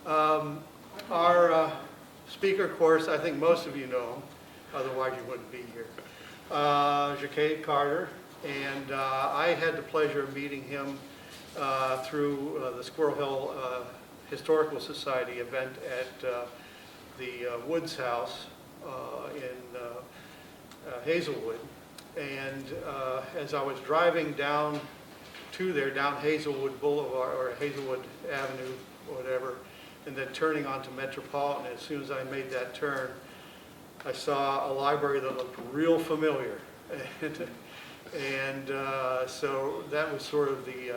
Um, our speaker, of course, I think most of you know him, otherwise you wouldn't be here. JaQuay Carter, and I had the pleasure of meeting him through the Squirrel Hill Historical Society event at the Woods House in Hazelwood. And as I was driving down to there, down Hazelwood Boulevard or Hazelwood Avenue, whatever, and then turning onto Metropolitan, as soon as I made that turn, I saw a library that looked real familiar. And so that was sort of the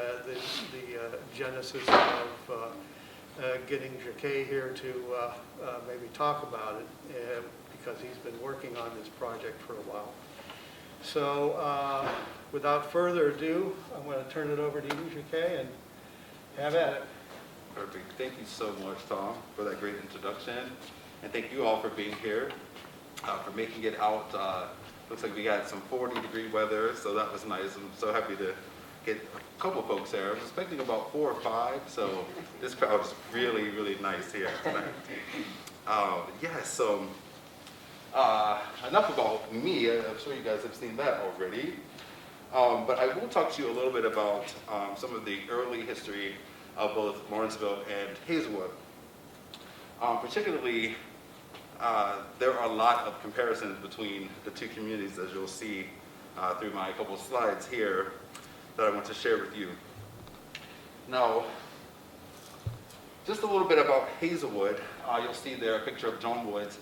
genesis of getting JaQuay here to maybe talk about it, because he's been working on this project for a while. So without further ado, I'm going to turn it over to you, JaQuay, and have at it. Perfect. Thank you so much, Tom, for that great introduction. And thank you all for being here, for making it out. Looks like we got some 40-degree weather, so that was nice. I'm so happy to get a couple folks there. I was expecting about 4 or 5, so this crowd is really, really nice here tonight. Yeah, so enough about me. I'm sure you guys have seen that already. But I will talk to you a little bit about some of the early history of both Lawrenceville and Hazelwood. Particularly, there are a lot of comparisons between the two communities, as you'll see through my couple slides here that I want to share with you. Now, just a little bit about Hazelwood. You'll see there a picture of John Woods.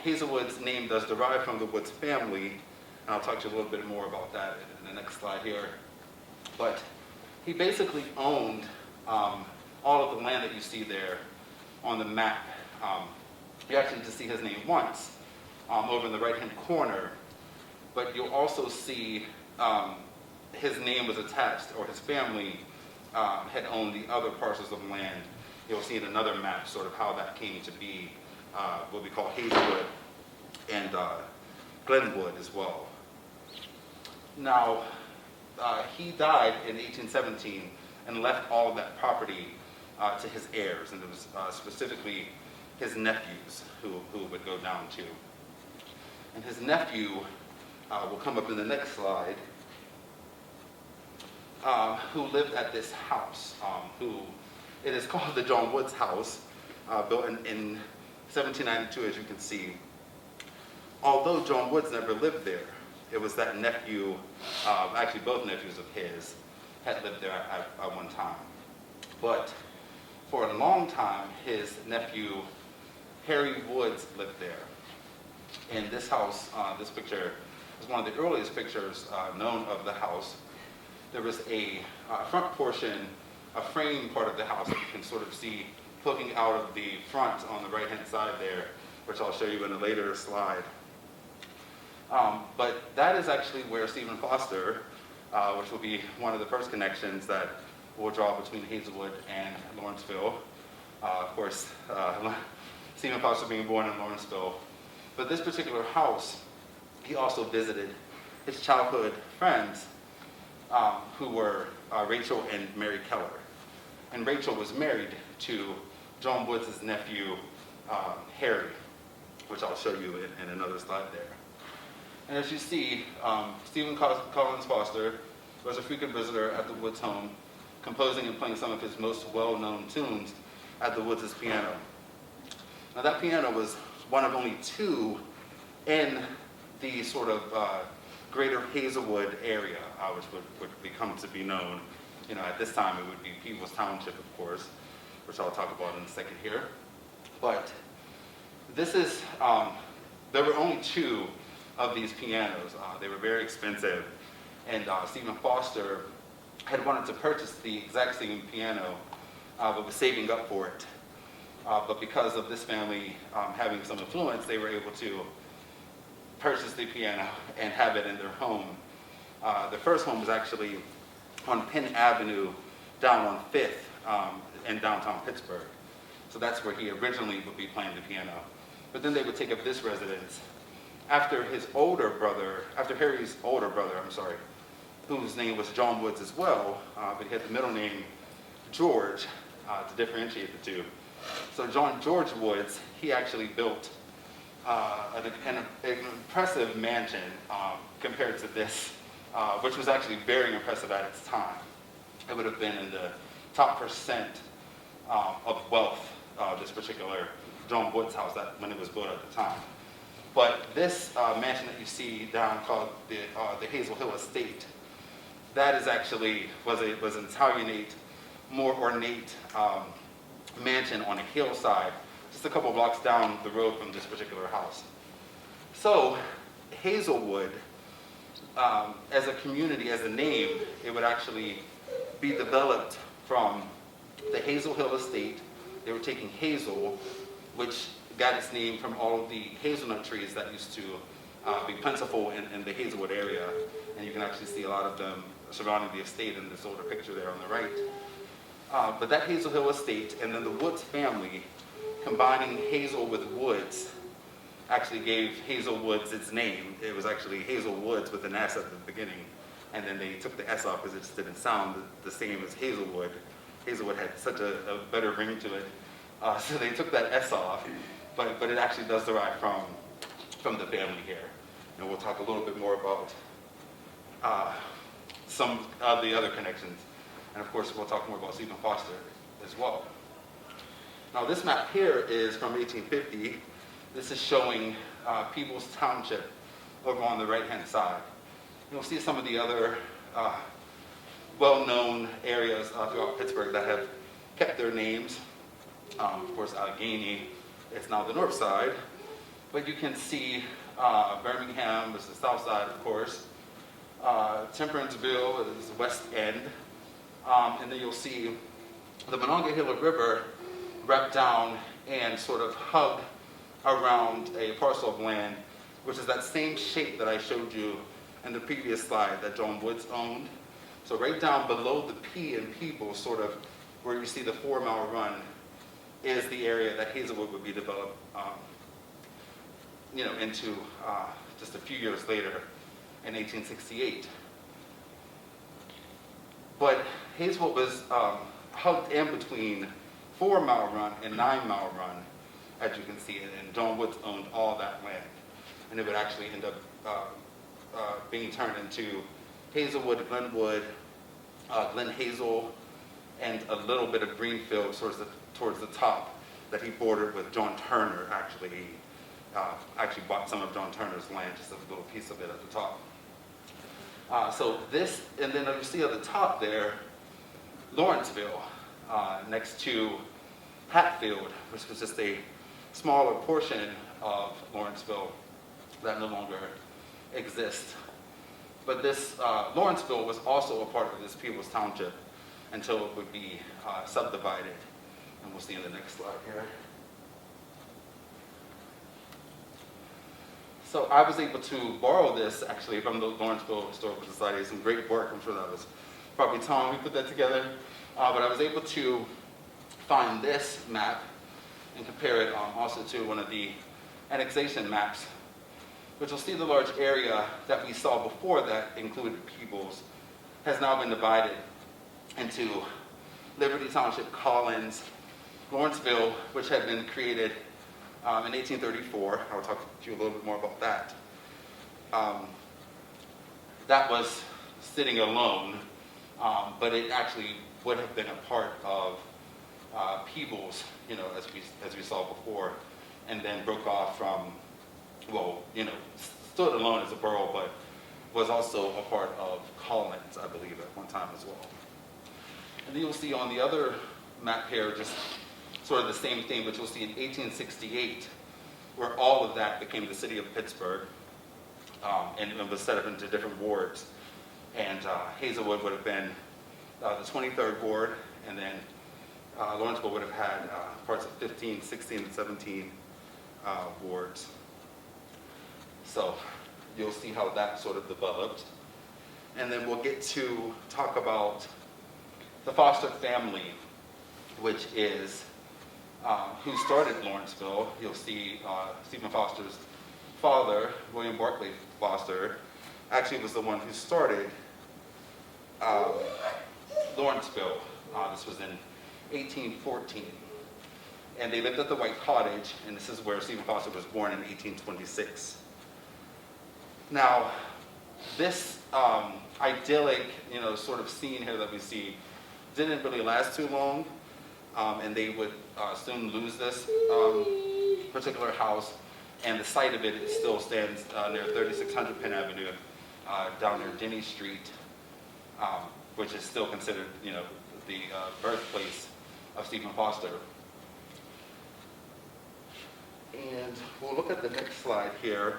Hazelwood's name does derive from the Woods family, and I'll talk to you a little bit more about that in the next slide here. But he basically owned all of the land that you see there on the map. You actually just see his name once over in the right-hand corner, but you'll also see his name was attached, or his family had owned the other parcels of land. You'll see in another map sort of how that came to be what we call Hazelwood and Glenwood as well. Now, he died in 1817 and left all of that property to his heirs, and it was specifically his nephews who would go down to. And his nephew will come up in the next slide, who lived at this house, it is called the John Woods house, built in 1792, as you can see. Although John Woods never lived there, it was that nephew, actually both nephews of his, had lived there at one time. But for a long time, his nephew, Harry Woods, lived there. And this house, this picture, is one of the earliest pictures known of the house. There was a front portion, a frame part of the house that you can sort of see poking out of the front on the right-hand side there, which I'll show you in a later slide. But that is actually where Stephen Foster, which will be one of the first connections that we'll draw between Hazelwood and Lawrenceville. Of course, Stephen Foster being born in Lawrenceville. But this particular house, he also visited his childhood friends who were Rachel and Mary Keller. And Rachel was married to John Woods' nephew, Harry, which I'll show you in another slide there. And as you see, Stephen Collins Foster was a frequent visitor at the Woods home, composing and playing some of his most well-known tunes at the Woods' piano. Now that piano was one of only 2 in the sort of Greater Hazelwood area, which would become to be known. You know, at this time it would be Peebles Township, of course, which I'll talk about in a second here. But this is, there were only 2 of these pianos. They were very expensive, and Stephen Foster had wanted to purchase the exact same piano, but was saving up for it. But because of this family having some influence, they were able to purchase the piano and have it in their home. The first home was actually on Penn Avenue down on 5th in downtown Pittsburgh. So that's where he originally would be playing the piano. But then they would take up this residence after Harry's older brother, whose name was John Woods as well, but he had the middle name George to differentiate the two. So John George Woods, he actually built an impressive mansion compared to this, which was actually very impressive at its time. It would have been in the top percent of wealth, this particular John Woods house when it was built at the time. But this mansion that you see down called the Hazel Hill Estate, that is actually was an Italianate, more ornate mansion on a hillside, just a couple blocks down the road from this particular house. So Hazelwood, as a community, as a name, it would actually be developed from the Hazel Hill Estate. They were taking hazel, which got its name from all of the hazelnut trees that used to be plentiful in the Hazelwood area. And you can actually see a lot of them surrounding the estate in this older picture there on the right. But that Hazel Hill Estate, and then the Woods family, combining Hazel with Woods, actually gave Hazel Woods its name. It was actually Hazel Woods with an S at the beginning, and then they took the S off because it just didn't sound the same as Hazelwood. Hazelwood had such a better ring to it, so they took that S off, but it actually does derive from the family here. And we'll talk a little bit more about some of the other connections. And of course, we'll talk more about Stephen Foster as well. Now, this map here is from 1850. This is showing Peebles Township over on the right-hand side. You'll see some of the other well-known areas throughout Pittsburgh that have kept their names. Of course, Allegheny is now the north side, but you can see Birmingham is the south side, of course. Temperanceville is the west end. And then you'll see the Monongahela River wrapped down and sort of hug around a parcel of land, which is that same shape that I showed you in the previous slide that John Woods owned. So right down below the P in Peebles, sort of where you see the 4-mile run, is the area that Hazelwood would be developed into just a few years later in 1868. But Hazelwood was hugged in between 4-mile run and 9-mile run, as you can see, and John Woods owned all that land. And it would actually end up being turned into Hazelwood, Glenwood, Glen Hazel, and a little bit of Greenfield towards the top that he bordered with John Turner. Actually, he actually bought some of John Turner's land, just a little piece of it at the top. So this, and then you see at the top there, Lawrenceville, next to Hatfield, which was just a smaller portion of Lawrenceville that no longer exists. But this Lawrenceville was also a part of this Peebles Township until it would be subdivided. And we'll see in the next slide here. So I was able to borrow this actually from the Lawrenceville Historical Society. Some great work. I'm sure that was probably Tom who put that together. But I was able to find this map and compare it also to one of the annexation maps, which will see the large area that we saw before that included Peebles has now been divided into Liberty Township, Collins, Lawrenceville, which had been created in 1834. I'll talk to you a little bit more about that. That was sitting alone, but it actually would have been a part of Peebles, as we saw before, and then broke off from, stood alone as a borough, but was also a part of Collins, I believe, at one time as well. And then you'll see on the other map here, just sort of the same thing, but you'll see in 1868, where all of that became the city of Pittsburgh, and it was set up into different wards. And Hazelwood would have been the 23rd ward, and then Lawrenceville would have had parts of 15, 16, and 17 wards. So you'll see how that sort of developed. And then we'll get to talk about the Foster family, which is who started Lawrenceville. You'll see Stephen Foster's father, William Barclay Foster, actually was the one who started Lawrenceville. This was in 1814. And they lived at the White Cottage, and this is where Stephen Foster was born in 1826. Now, this idyllic, sort of scene here that we see didn't really last too long, and they would soon lose this particular house, and the site of it still stands near 3600 Penn Avenue, down near Denny Street, which is still considered, the birthplace of Stephen Foster. And we'll look at the next slide here,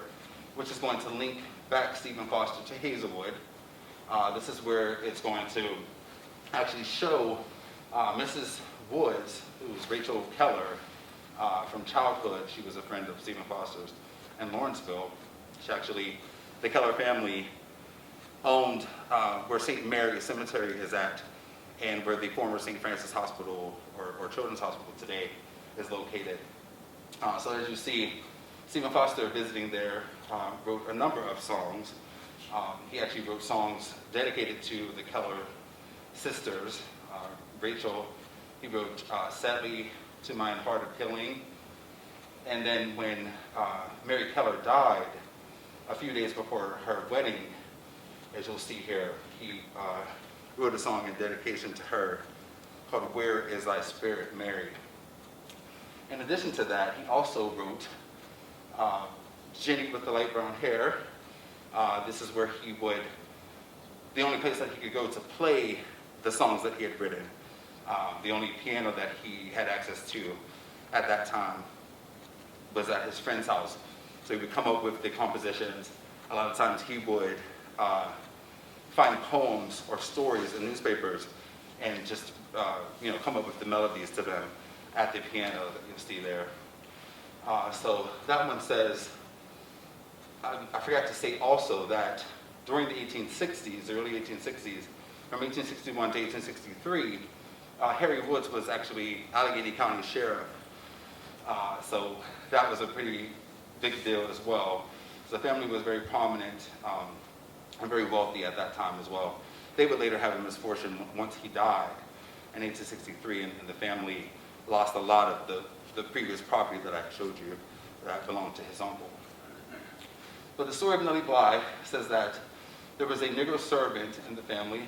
which is going to link back Stephen Foster to Hazelwood. This is where it's going to actually show Mrs. Woods, who's Rachel Keller, from childhood. She was a friend of Stephen Foster's in Lawrenceville. The Keller family owned where St. Mary's Cemetery is at, and where the former St. Francis Hospital or Children's Hospital today is located. So as you see, Stephen Foster, visiting there, wrote a number of songs. He actually wrote songs dedicated to the Keller sisters. Rachel, he wrote Sadly to Mine Heart of Killing. And then when Mary Keller died, a few days before her wedding, as you'll see here, he wrote a song in dedication to her called Where Is Thy Spirit, Mary? In addition to that, he also wrote Jenny with the Light Brown Hair. This is where he would, the only place that he could go to play the songs that he had written. The only piano that he had access to at that time was at his friend's house. So he would come up with the compositions. A lot of times he would find poems or stories in newspapers and just come up with the melodies to them at the piano that you'll see there. So that one says, I forgot to say also that during the 1860s, the early 1860s, from 1861 to 1863, Harry Woods was actually Allegheny County Sheriff. So that was a pretty big deal as well. So the family was very prominent and very wealthy at that time as well. They would later have a misfortune once he died in 1863, and the family lost a lot of the previous property that I showed you that belonged to his uncle. But the story of Nellie Bly says that there was a Negro servant in the family,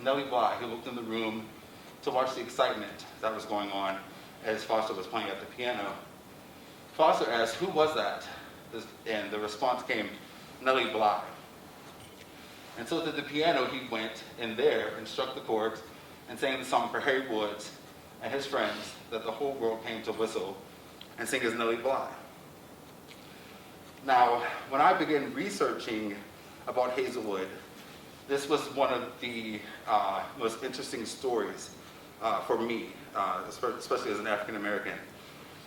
Nellie Bly, who looked in the room to watch the excitement that was going on as Foster was playing at the piano. Foster asked, "Who was that?" And the response came, "Nellie Bly." And so to the piano he went in there and struck the chords and sang the song for Harry Woods and his friends that the whole world came to whistle and sing as Nellie Bly. Now, when I began researching about Hazelwood, this was one of the most interesting stories for me, especially as an African American,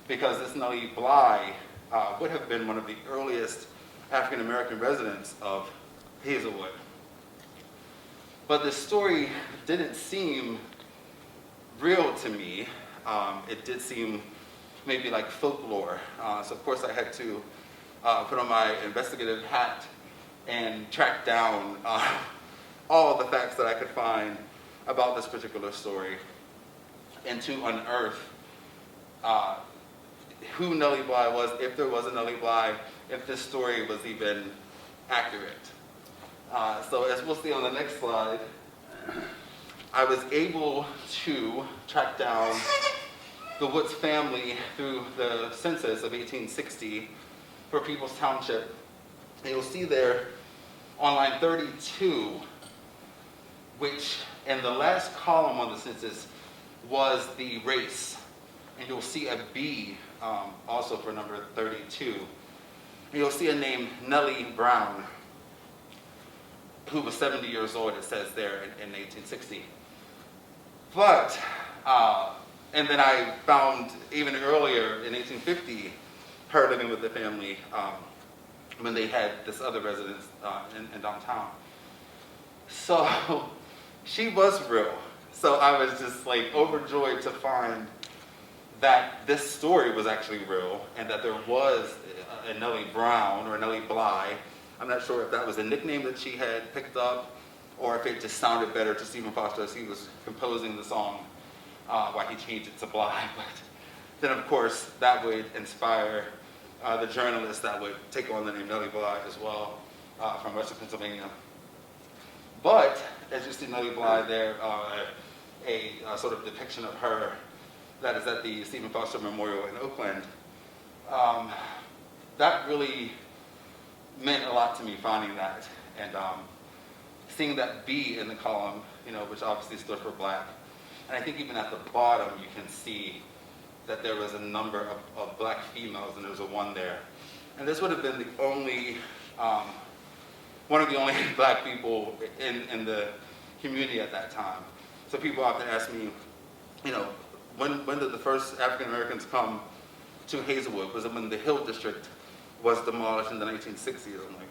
because this Nellie Bly would have been one of the earliest African American residents of Hazelwood. But the story didn't seem real to me. It did seem maybe like folklore. So of course I had to put on my investigative hat and track down all the facts that I could find about this particular story, and to unearth who Nellie Bly was, if there was a Nellie Bly, if this story was even accurate. So as we'll see on the next slide, I was able to track down the Woods family through the census of 1860 for Peoples Township. And you'll see there on line 32, which in the last column on the census was the race. And you'll see a B also for number 32. And you'll see a name, Nellie Brown, who was 70 years old, it says there in 1860. But, and then I found even earlier in 1850, her living with the family when they had this other residence in downtown. So she was real. So I was just like overjoyed to find that this story was actually real and that there was a Nellie Brown or Nellie Bly. I'm not sure if that was a nickname that she had picked up or if it just sounded better to Stephen Foster as he was composing the song, why he changed it to Bly. then of course that would inspire the journalists that would take on the name Nellie Bly as well from Western Pennsylvania. But as you see Nellie Bly there, a sort of depiction of her that is at the Stephen Foster Memorial in Oakland, that really meant a lot to me, finding that, and seeing that B in the column, which obviously stood for Black. And I think even at the bottom you can see that there was a number of Black females, and there was a 1 there. And this would have been the only, one of the only Black people in the community at that time. So people often ask me, when did the first African Americans come to Hazelwood? Was it when the Hill District was demolished in the 1960s? I'm like,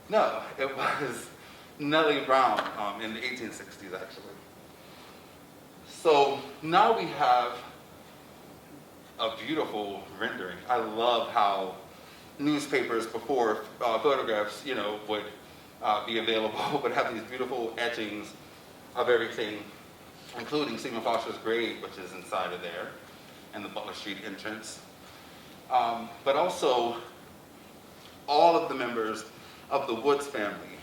no, it was Nellie Brown in the 1860s, actually. So now we have a beautiful rendering. I love how newspapers before photographs, would be available, would have these beautiful etchings of everything, including Stephen Foster's grave, which is inside of there, and the Butler Street entrance. But also all of the members of the Woods family,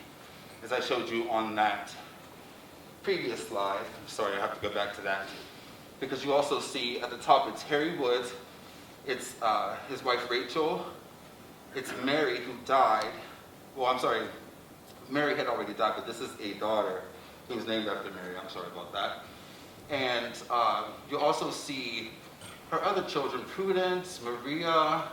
as I showed you on that previous slide. I'm sorry, I have to go back to that. Because you also see at the top, it's Harry Woods, it's his wife Rachel, it's Mary who died. Well, I'm sorry, Mary had already died, but this is a daughter who was named after Mary. I'm sorry about that. And you also see her other children, Prudence, Maria,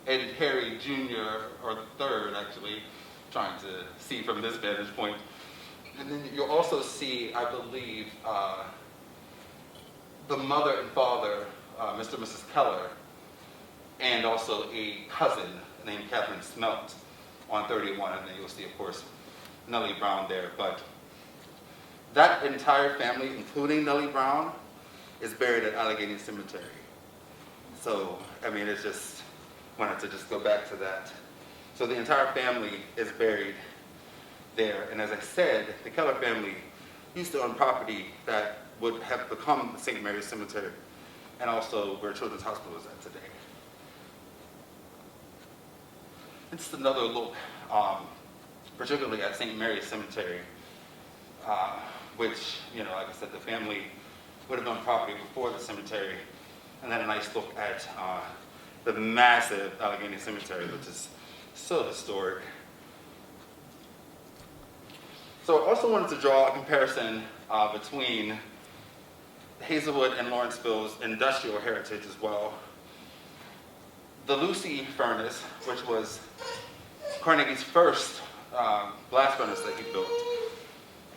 and Harry Jr., or the third actually, trying to see from this vantage point. And then you'll also see, I believe, the mother and father, Mr. and Mrs. Keller, and also a cousin named Catherine Smelt on 31, and then you'll see, of course, Nellie Brown there. But that entire family, including Nellie Brown, is buried at Allegheny Cemetery. So, I mean, it's just, wanted to just go back to that. So the entire family is buried there. And as I said, the Keller family used to own property that would have become the St. Mary's Cemetery, and also where Children's Hospital is at today. It's another look, particularly at St. Mary's Cemetery, which, like I said, the family would have owned property before the cemetery, and then a nice look at the massive Allegheny Cemetery, which is so historic. So I also wanted to draw a comparison between Hazelwood and Lawrenceville's industrial heritage as well. The Lucy furnace, which was Carnegie's first blast furnace that he built,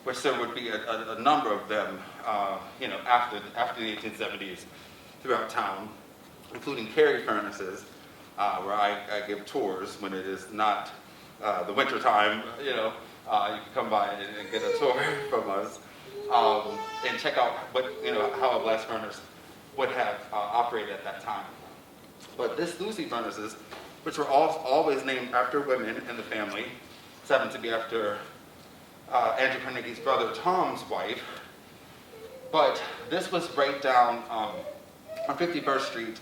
which there would be a number of them, after the 1870s throughout town, including Carey furnaces, where I give tours when it is not the winter time. You can come by and get a tour from us and check out how a blast furnace would have operated at that time. But this Lucy furnaces, which were always named after women in the family, this happened to be after Andrew Carnegie's brother Tom's wife. But this was right down on 51st Street,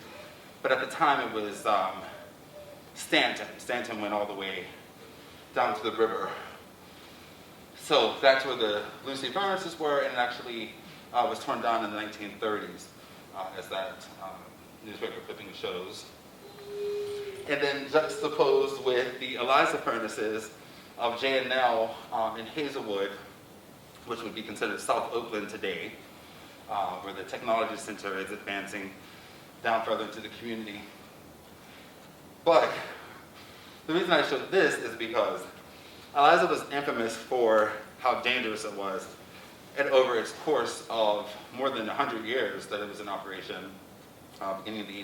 but at the time it was Stanton. Stanton went all the way down to the river. So that's where the Lucy furnaces were, and it actually was torn down in the 1930s, as that newspaper clipping shows. And then juxtaposed with the Eliza furnaces of J&L in Hazelwood, which would be considered South Oakland today, where the technology center is advancing down further into the community. But the reason I showed this is because Eliza was infamous for how dangerous it was, and over its course of more than 100 years that it was in operation, beginning in the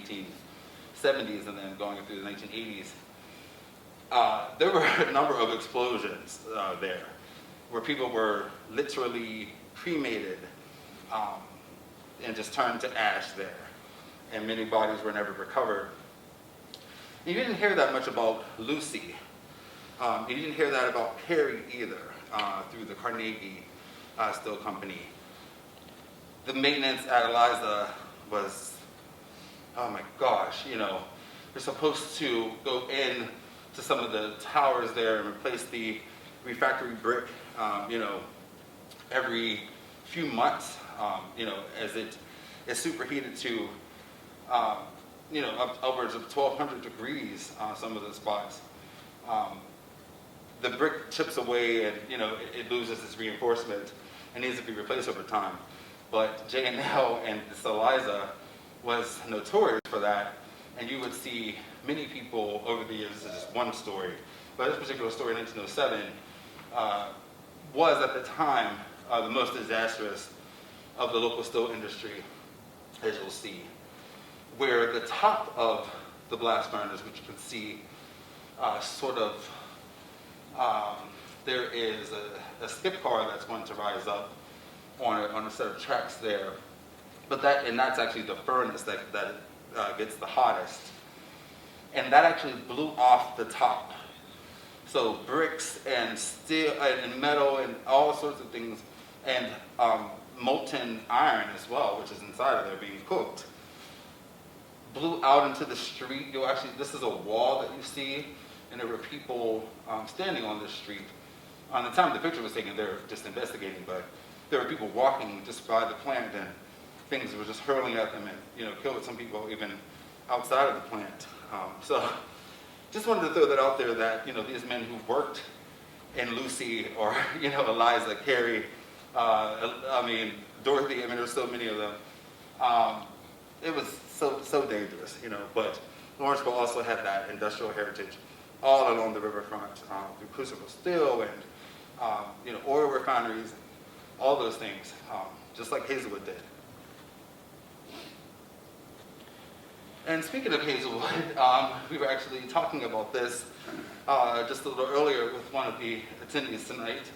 1870s and then going through the 1980s, there were a number of explosions there, where people were literally cremated and just turned to ash there, and many bodies were never recovered. And you didn't hear that much about Lucy. You didn't hear that about Perry either, through the Carnegie Steel Company. The maintenance at Eliza was oh my gosh, they're supposed to go in to some of the towers there and replace the refractory brick, every few months, as it is superheated to, upwards of 1,200 degrees on some of the spots. The brick chips away and, it loses its reinforcement and needs to be replaced over time. But J&L and Eliza was notorious for that, and you would see many people over the years, this is just one story, but this particular story in 1907 was at the time the most disastrous of the local steel industry, as you'll see, where the top of the blast furnace, which you can see there is a skip car that's going to rise up on a set of tracks there. But that's actually the furnace that gets the hottest. And that actually blew off the top. So bricks and steel and metal and all sorts of things, and molten iron as well, which is inside of there being cooked, blew out into the street. This is a wall that you see, and there were people standing on this street. On the time the picture was taken, they were just investigating, but there were people walking just by the plant, and things were just hurling at them and, killed some people even outside of the plant. So just wanted to throw that out there that, these men who worked in Lucy or, Eliza, Carrie, Dorothy, there's so many of them. It was so dangerous, but Lawrenceville also had that industrial heritage all along the riverfront, through Crucible Steel and, oil refineries, all those things, just like Hazelwood did. And speaking of Hazelwood, we were actually talking about this just a little earlier with one of the attendees tonight,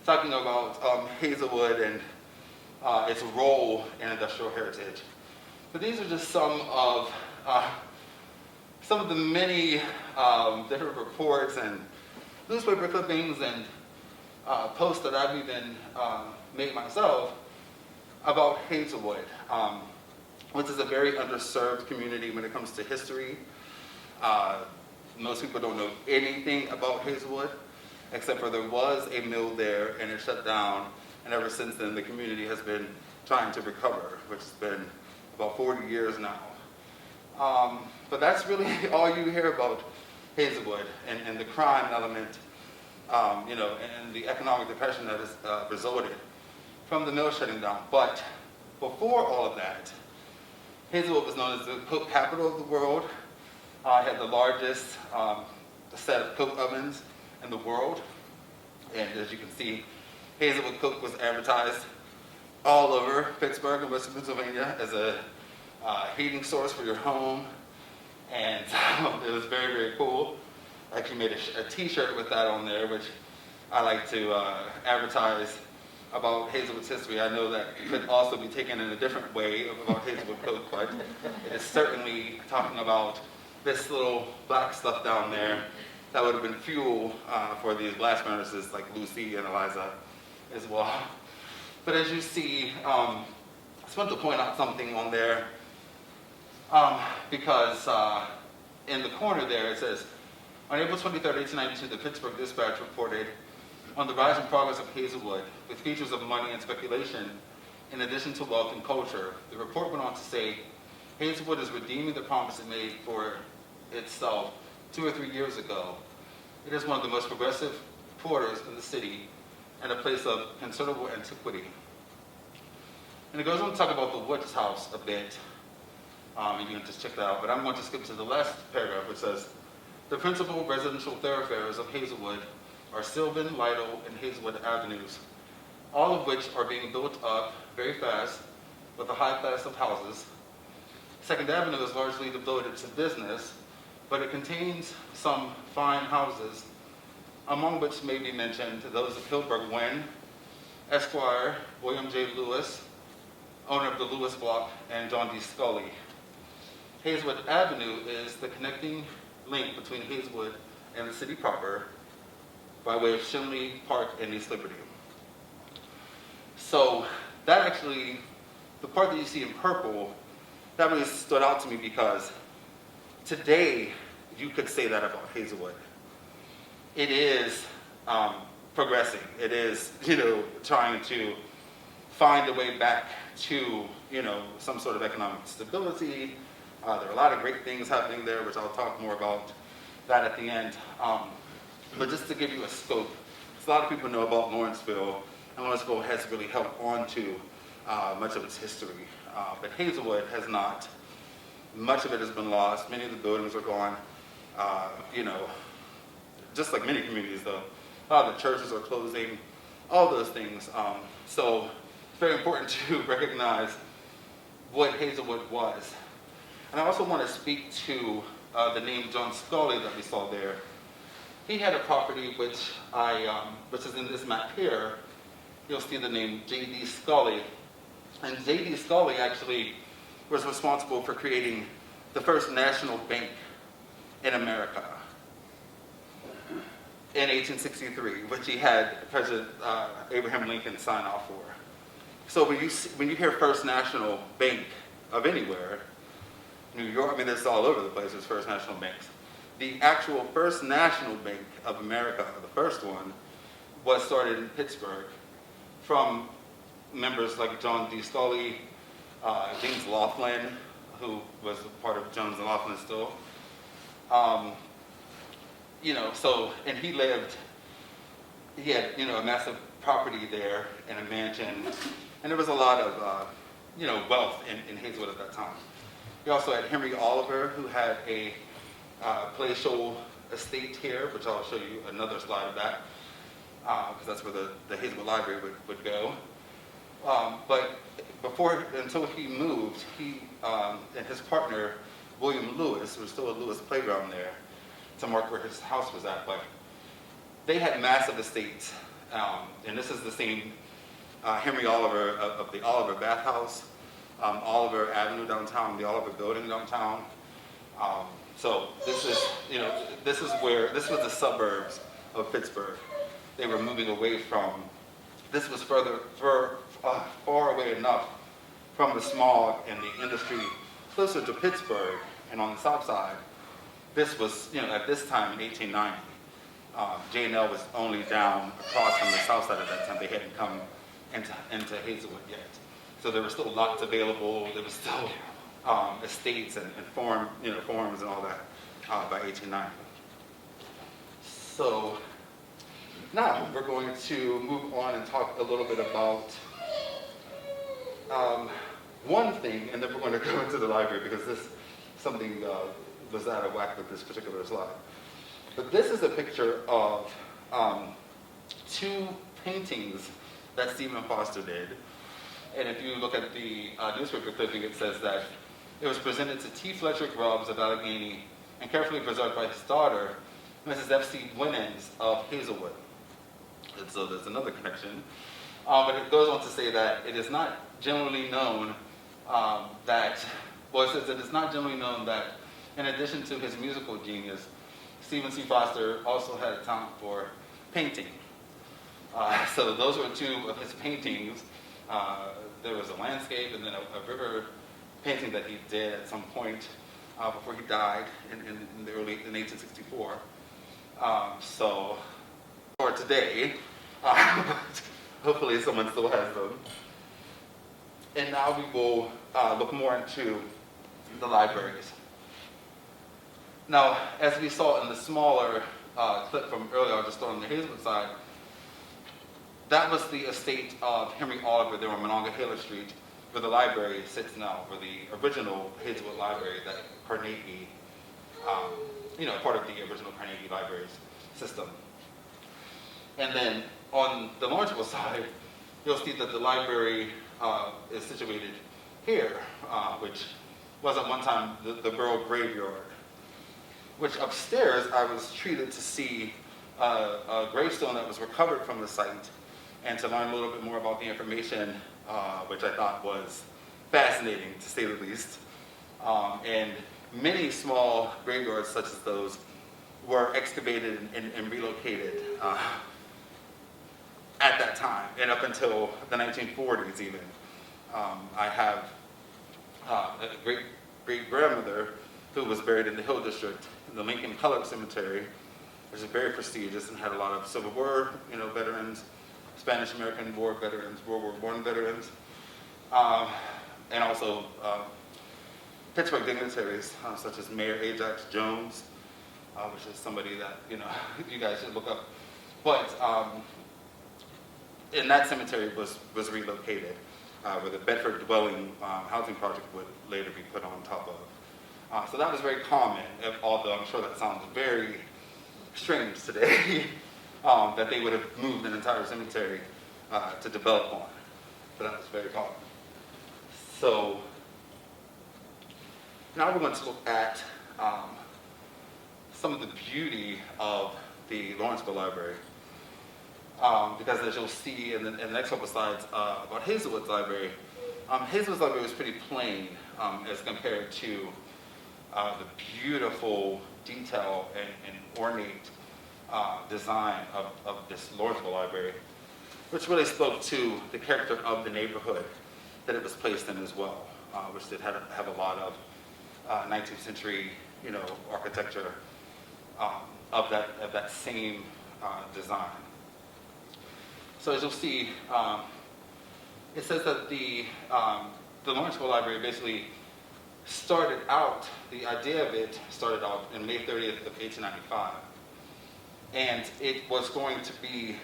talking about Hazelwood and its role in industrial heritage. But these are just some of the many different reports and newspaper clippings and posts that I've even made myself about Hazelwood, which is a very underserved community when it comes to history. Most people don't know anything about Hazelwood, except for there was a mill there and it shut down, and ever since then the community has been trying to recover, which has been about 40 years now. But that's really all you hear about Hazelwood and the crime element, and the economic depression that has resulted from the mill shutting down. But before all of that, Hazelwood was known as the coke capital of the world. Had the largest set of coke ovens in the world. And as you can see, Hazelwood coke was advertised all over Pittsburgh and Western Pennsylvania as a heating source for your home. And it was very, very cool. I actually made a t-shirt with that on there, which I like to advertise about Hazelwood's history. I know that it could also be taken in a different way about Hazelwood coke, but it is certainly talking about this little black stuff down there that would have been fuel for these blast furnaces like Lucy and Eliza as well. But as you see, I just want to point out something on there because in the corner there it says, on April 23, 1892, the Pittsburgh Dispatch reported on the rise and progress of Hazelwood with features of money and speculation in addition to wealth and culture. The report went on to say, Hazelwood is redeeming the promise it made for itself 2 or 3 years ago. It is one of the most progressive quarters in the city and a place of considerable antiquity. And it goes on to talk about the Woods House a bit. You can just check that out, but I'm going to skip to the last paragraph, which says, the principal residential thoroughfares of Hazelwood are Sylvan, Lytle, and Hazelwood Avenues, all of which are being built up very fast with a high class of houses. Second Avenue is largely devoted to business, but it contains some fine houses, among which may be mentioned those of Hildberg Wynn, Esquire, William J. Lewis, owner of the Lewis Block, and John D. Scully. Hazelwood Avenue is the connecting link between Hazelwood and the city proper by way of Shinley Park and East Liberty. So that actually, the part that you see in purple that really stood out to me because today you could say that about Hazelwood. It is progressing. It is, trying to find a way back to, some sort of economic stability. There are a lot of great things happening there, which I'll talk more about that at the end. But just to give you a scope, a lot of people know about Lawrenceville, and Lawrenceville has really held on to much of its history. But Hazelwood has not. Much of it has been lost. Many of the buildings are gone. Just like many communities, though. A lot of the churches are closing, all those things. So it's very important to recognize what Hazelwood was. And I also want to speak to the name John Scully that we saw there. He had a property which is in this map here. You'll see the name J.D. Scully. And J.D. Scully actually was responsible for creating the first national bank in America in 1863, which he had President Abraham Lincoln sign off for. So when you hear First National Bank of anywhere, New York, there's all over the place, there's First National Banks. The actual First National Bank of America, the first one, was started in Pittsburgh from members like John D. Scully, James Laughlin, who was part of Jones and Laughlin still. And he had a massive property there and a mansion, and there was a lot of, wealth in Hazelwood at that time. He also had Henry Oliver, who had a palatial estate here, which I'll show you another slide of that, because that's where the Hazelwood Library would go. But until he moved, he and his partner, William Lewis, there was still a Lewis playground there to mark where his house was at, but they had massive estates. And this is the same Henry Oliver of the Oliver Bathhouse, Oliver Avenue downtown, the Oliver Building downtown. So this was the suburbs of Pittsburgh. They were moving away from, this was far away enough from the smog and the industry closer to Pittsburgh and on the south side. This was, at this time in 1890, J&L was only down across from the south side at that time. They hadn't come into Hazelwood yet. So there were still lots available. There was still estates and farms and all that by 1890. So now we're going to move on and talk a little bit about one thing, and then we're going to go into the library because something was out of whack with this particular slide. But this is a picture of two paintings that Stephen Foster did. And if you look at the newspaper clipping, it says that it was presented to T. Fletcher Grubbs of Allegheny and carefully preserved by his daughter, Mrs. F.C. Winans of Hazelwood. And so there's another connection. But it goes on to say that it is not generally known it says that it's not generally known that in addition to his musical genius, Stephen C. Foster also had a talent for painting. So those were two of his paintings. There was a landscape and then a river painting that he did at some point before he died in 1864. So for today, hopefully someone still has them. And now we will look more into the libraries. Now, as we saw in the smaller clip from earlier, just on the Hazelwood side, that was the estate of Henry Oliver there on Monongahela Street, where the library sits now, where the original Hazelwood Library that Carnegie, part of the original Carnegie Libraries system. And then on the Lawrenceville side, you'll see that the library is situated here, which was at one time the borough graveyard, which upstairs I was treated to see a gravestone that was recovered from the site and to learn a little bit more about the information, which I thought was fascinating, to say the least. And many small graveyards such as those were excavated and relocated at that time, and up until the 1940s even. I have a great-grandmother who was buried in the Hill District, in the Lincoln Colored Cemetery, which is very prestigious and had a lot of Civil War, veterans, Spanish-American War veterans, World War I veterans, and also Pittsburgh dignitaries such as Mayor Ajax Jones, which is somebody that you guys should look up. But and that cemetery was relocated, where the Bedford dwelling housing project would later be put on top of. So that was very common, although I'm sure that sounds very strange today, that they would have moved an entire cemetery to develop on. But that was very common. So now we're going to look at some of the beauty of the Lawrenceville Library. Because as you'll see in the next couple of slides about Hazelwood's library, Hazelwood's library was pretty plain as compared to the beautiful detail and ornate design of this Lawrenceville library, which really spoke to the character of the neighborhood that it was placed in as well, which did have a lot of 19th century, architecture of that same design. So as you'll see, it says that the Lawrenceville Library basically started out, the idea of it started out in May 30th of 1895. And it was going to be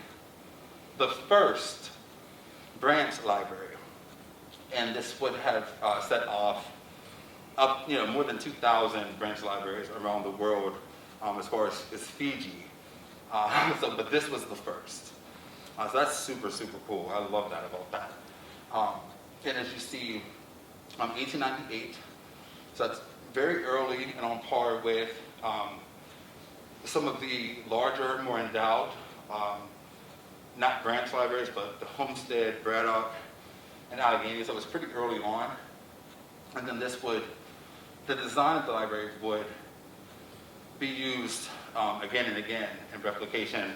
the first branch library. And this would have set off up, more than 2,000 branch libraries around the world as far as Fiji. But this was the first. So that's super, super cool. I love that about that. And as you see, 1898, so that's very early and on par with some of the larger, more endowed, not branch libraries, but the Homestead, Braddock, and Allegheny. So it was pretty early on. And then the design of the library would be used again and again in replication.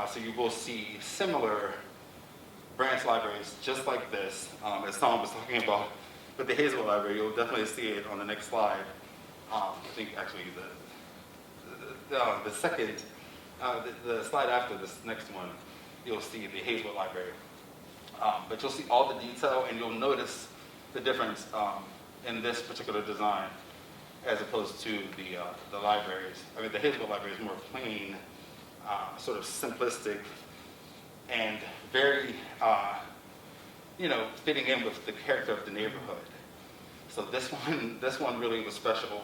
So you will see similar branch libraries just like this, as Tom was talking about with the Hazelwood Library. You'll definitely see it on the next slide. I think actually the second, the slide after this next one, you'll see the Hazelwood Library. But you'll see all the detail, and you'll notice the difference in this particular design as opposed to the libraries. I mean, the Hazelwood Library is more plain, sort of simplistic, and very, fitting in with the character of the neighborhood. So this one really was special.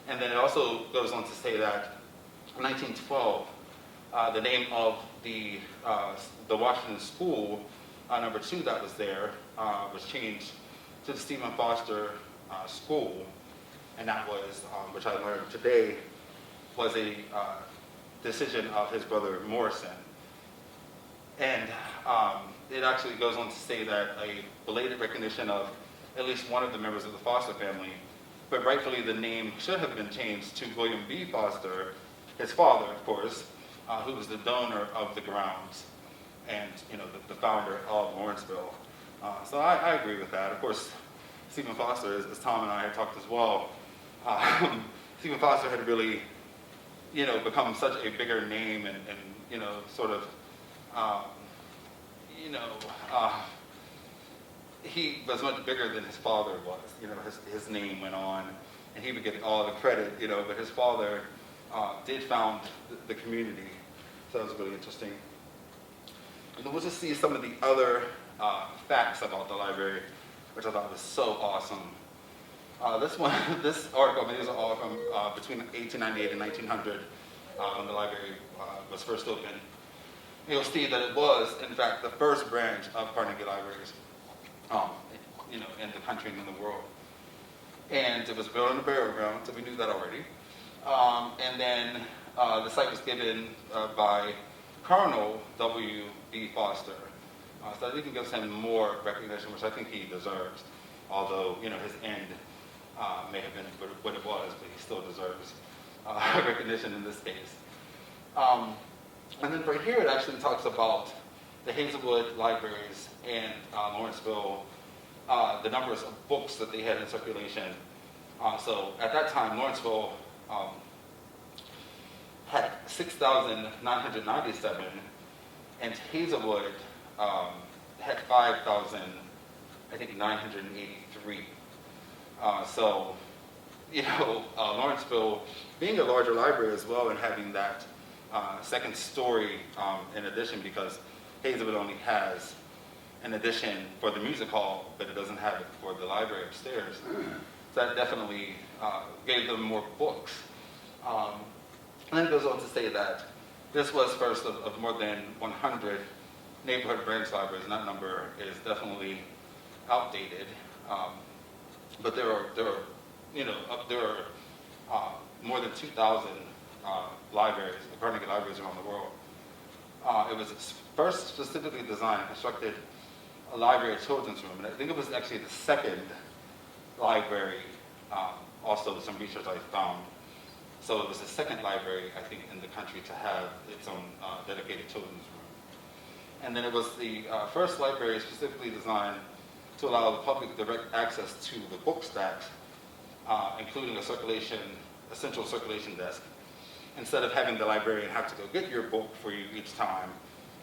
And then it also goes on to say that in 1912, the name of the Washington School, number 2 that was there, was changed to the Stephen Foster School, and that was, which I learned today, was a decision of his brother Morrison. And it actually goes on to say that a belated recognition of at least one of the members of the Foster family, but rightfully the name should have been changed to William B. Foster, his father, of course, who was the donor of the grounds and the founder of Lawrenceville. So I agree with that. Of course, Stephen Foster, as Tom and I had talked as well, Stephen Foster had really become such a bigger name and sort of, he was much bigger than his father was. His name went on, and he would get all the credit, but his father did found the community. So that was really interesting. And then we'll just see some of the other facts about the library, which I thought was so awesome. This article, these are all from between 1898 and 1900, when the library was first opened. You'll see that it was, in fact, the first branch of Carnegie Libraries, in the country and in the world. And it was built on the burial ground, so we knew that already. And then the site was given by Colonel W.B. Foster. So that even gives him more recognition, which I think he deserves. Although, his end may have been what it was, but he still deserves recognition in this case. And then right here, it actually talks about the Hazelwood Libraries and Lawrenceville the numbers of books that they had in circulation. So at that time, Lawrenceville had 6,997, and Hazelwood had 5,983. So, Lawrenceville being a larger library as well, and having that second story in addition, because Hazelwood only has an addition for the music hall, but it doesn't have it for the library upstairs. So that definitely gave them more books. And then it goes on to say that this was first of more than 100 neighborhood branch libraries, and that number is definitely outdated. But there are more than 2,000 libraries, Carnegie libraries around the world. It was first specifically designed and constructed a library, a children's room, and I think it was actually the second library, also some research I found. So it was the second library, I think, in the country to have its own dedicated children's room. And then it was the first library specifically designed to allow the public direct access to the book stacks, including a central circulation desk. Instead of having the librarian have to go get your book for you each time,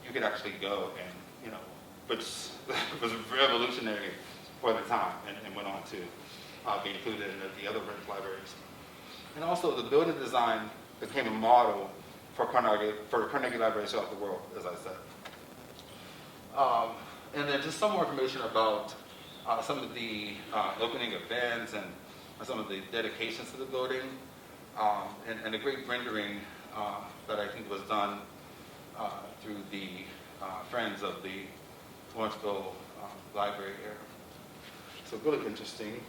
you could actually go and, which was revolutionary for the time, and went on to be included in the other branch libraries. And also the building design became a model for Carnegie libraries throughout the world, as I said. And then just some more information about some of the opening events and some of the dedications to the building, and a great rendering that I think was done through the Friends of the Lawrenceville Library here. So really interesting.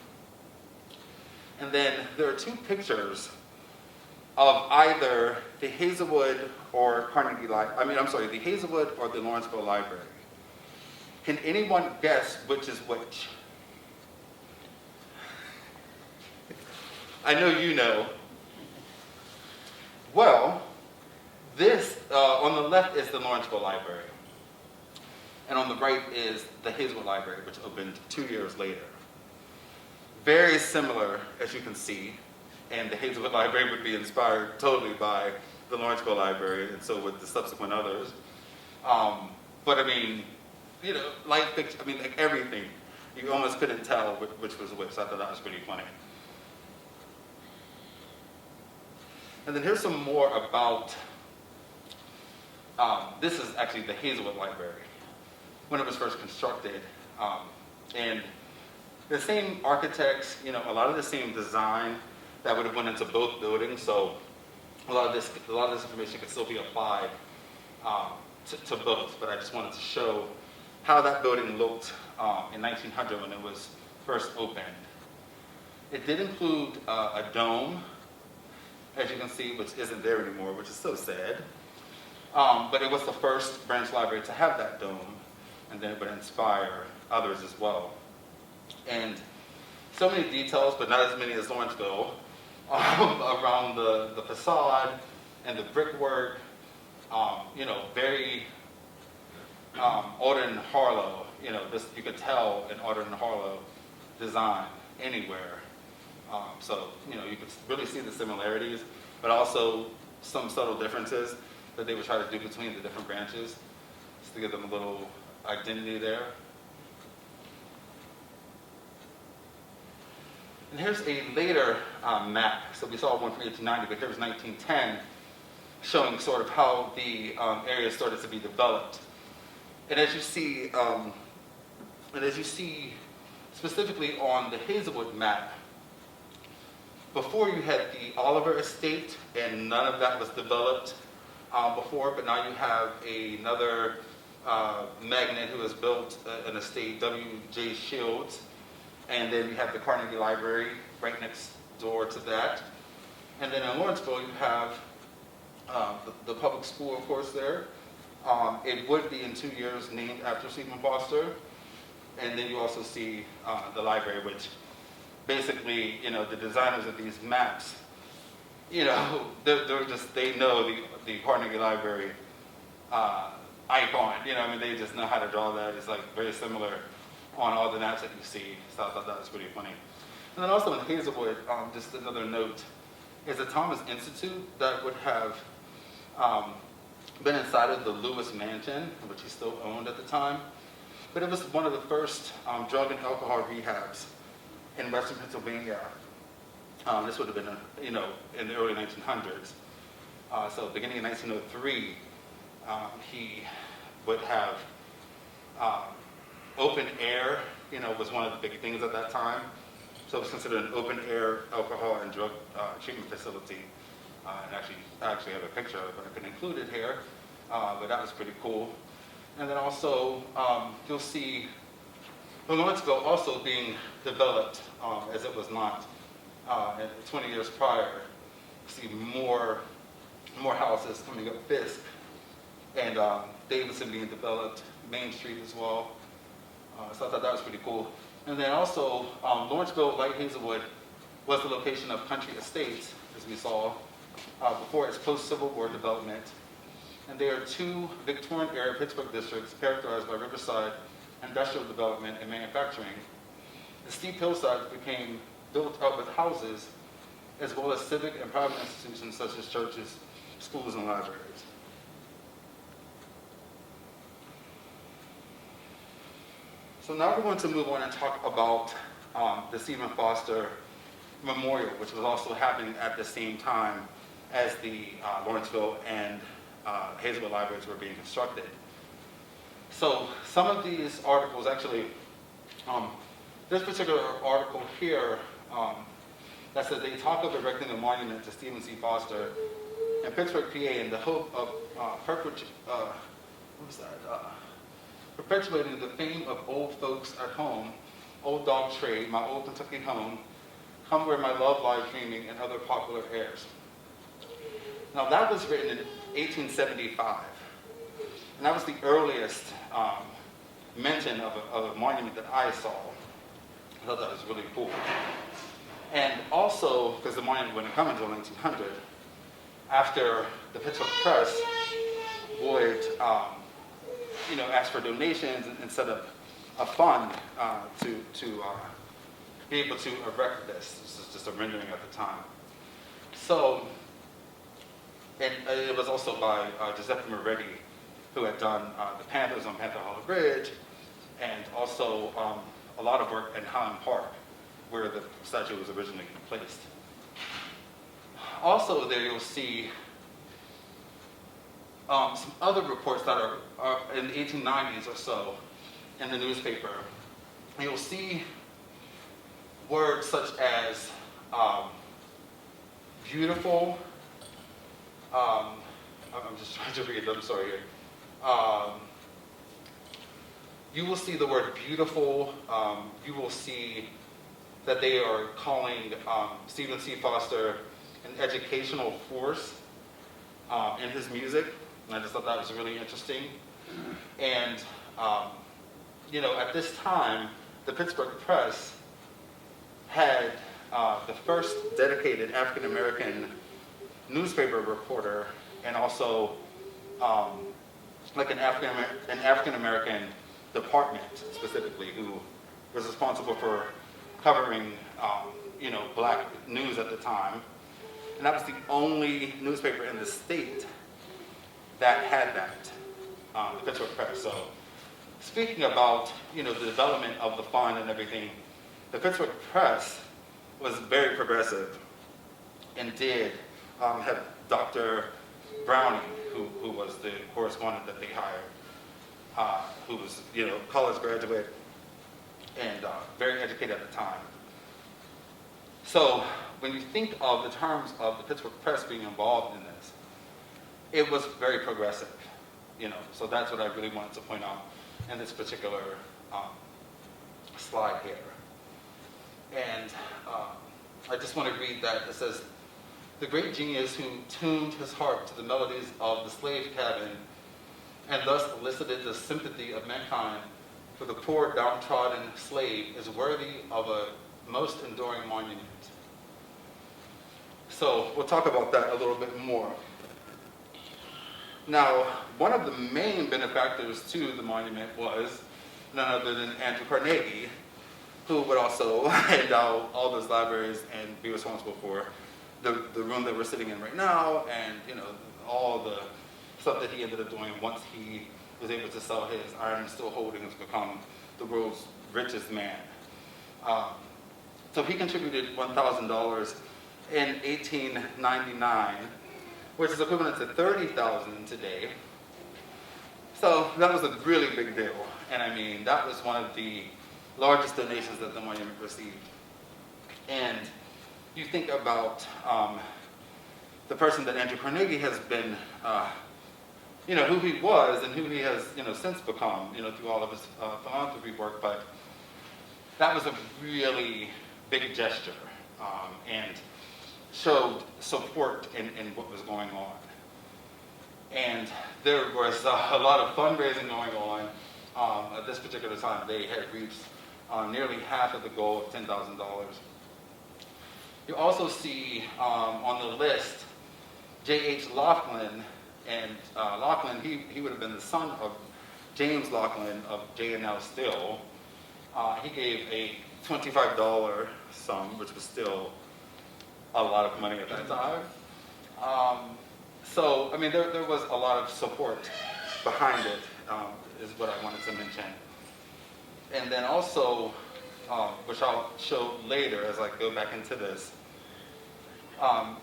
And then there are two pictures of either the Hazelwood or the Hazelwood or the Lawrenceville Library. Can anyone guess which is which? I know you know. Well, this, on the left is the Lawrenceville Library. And on the right is the Hazelwood Library, which opened 2 years later. Very similar, as you can see, and the Hazelwood Library would be inspired totally by the Lawrenceville Library, and so would the subsequent others. But I mean, like everything, you almost couldn't tell which was which. So I thought that was pretty funny. And then here's some more about, this is actually the Hazelwood Library, when it was first constructed. And the same architects, a lot of the same design that would have went into both buildings. So a lot of this information could still be applied to both. But I just wanted to show how that building looked in 1900 when it was first opened. It did include a dome, as you can see, which isn't there anymore, which is so sad. But it was the first branch library to have that dome, and then it would inspire others as well. And so many details, but not as many as Lawrenceville, around the facade and the brickwork, very Alden Harlow, you could tell an Alden Harlow design anywhere. So, you could really see the similarities, but also some subtle differences that they would try to do between the different branches, just to give them a little identity there. And here's a later map. So we saw one from 1890, but here's 1910, showing sort of how the area started to be developed. And as you see, specifically on the Hazelwood map, before you had the Oliver estate, and none of that was developed before, but now you have another magnate who has built an estate, W.J. Shields, and then you have the Carnegie Library right next door to that. And then in Lawrenceville, you have the public school, of course, there. It would be in 2 years named after Stephen Foster. And then you also see the library, which basically, the designers of these maps, they know the Carnegie Library icon. They just know how to draw that. It's like very similar on all the maps that you see. So I thought that was pretty funny. And then also in Hazelwood, just another note, is the Thomas Institute that would have been inside of the Lewis Mansion, which he still owned at the time. But it was one of the first drug and alcohol rehabs in Western Pennsylvania. This would have been, in the early 1900s. So beginning in 1903, he would have open air, was one of the big things at that time. So it was considered an open air alcohol and drug treatment facility. And I actually have a picture of it, but I couldn't include it here. But that was pretty cool. And then also, you'll see Lawrenceville also being developed as it was not 20 years prior. You see more houses coming up Fisk, and Davidson being developed, Main Street as well. So I thought that was pretty cool. And then also, Lawrenceville, like Hazelwood, was the location of Country Estates, as we saw, before its post-Civil War development. And there are two Victorian-era Pittsburgh districts characterized by riverside, industrial development, and manufacturing. The steep hillsides became built up with houses, as well as civic and private institutions such as churches, schools, and libraries. So now we're going to move on and talk about the Stephen Foster Memorial, which was also happening at the same time as the Lawrenceville and Hazelwood libraries were being constructed. So some of these articles, actually, this particular article here that says they talk of erecting a monument to Stephen C. Foster in Pittsburgh, PA, in the hope of perpetuating the fame of old folks at home, old dog trade, my old Kentucky home, come where my love lies dreaming, and other popular airs. Now that was written in 1875, and that was the earliest mention of a monument that I saw. I thought that was really cool. And also, because the monument wouldn't come until 1900, after the Pittsburgh Press would ask for donations and set up a fund to be able to erect this. This is just a rendering at the time. So, and it was also by Giuseppe Moretti, who had done the Panthers on Panther Hollow Bridge, and also a lot of work in Highland Park, where the statue was originally placed. Also there you'll see some other reports that are in the 1890s or so in the newspaper. And you'll see words such as beautiful, I'm just trying to read, I'm sorry here. You will see the word beautiful. You will see that they are calling Stephen C. Foster an educational force in his music. And I just thought that was really interesting. And, at this time, the Pittsburgh Press had the first dedicated African-American newspaper reporter, and also like an African-American department specifically, who was responsible for covering, black news at the time. And that was the only newspaper in the state that had that, the Pittsburgh Press. So speaking about, the development of the fund and everything, the Pittsburgh Press was very progressive and did have Dr. Browning, who was the correspondent that they hired, who was, college graduate and very educated at the time. So when you think of the terms of the Pittsburgh Press being involved in this, it was very progressive, so that's what I really wanted to point out in this particular slide here. And I just want to read that. It says, the great genius who tuned his harp to the melodies of the slave cabin and thus elicited the sympathy of mankind for the poor downtrodden slave is worthy of a most enduring monument. So we'll talk about that a little bit more. Now, one of the main benefactors to the monument was none other than Andrew Carnegie, who would also endow all those libraries and be responsible for the room that we're sitting in right now, and all the stuff that he ended up doing once he was able to sell his iron and steel holdings, become the world's richest man. So he contributed $1,000 in 1899, which is equivalent to $30,000 today. So that was a really big deal. And I mean, that was one of the largest donations that the monument received. And you think about the person that Andrew Carnegie has been, who he was and who he has, since become, through all of his philanthropy work. But that was a really big gesture and showed support in what was going on. And there was a lot of fundraising going on at this particular time. They had reached nearly half of the goal of $10,000. You also see on the list J.H. Laughlin, and Laughlin, he would have been the son of James Laughlin of J&L Still. He gave a $25 sum, which was still a lot of money at that time. So, I mean, there was a lot of support behind it, is what I wanted to mention. And then also, which I'll show later as I go back into this,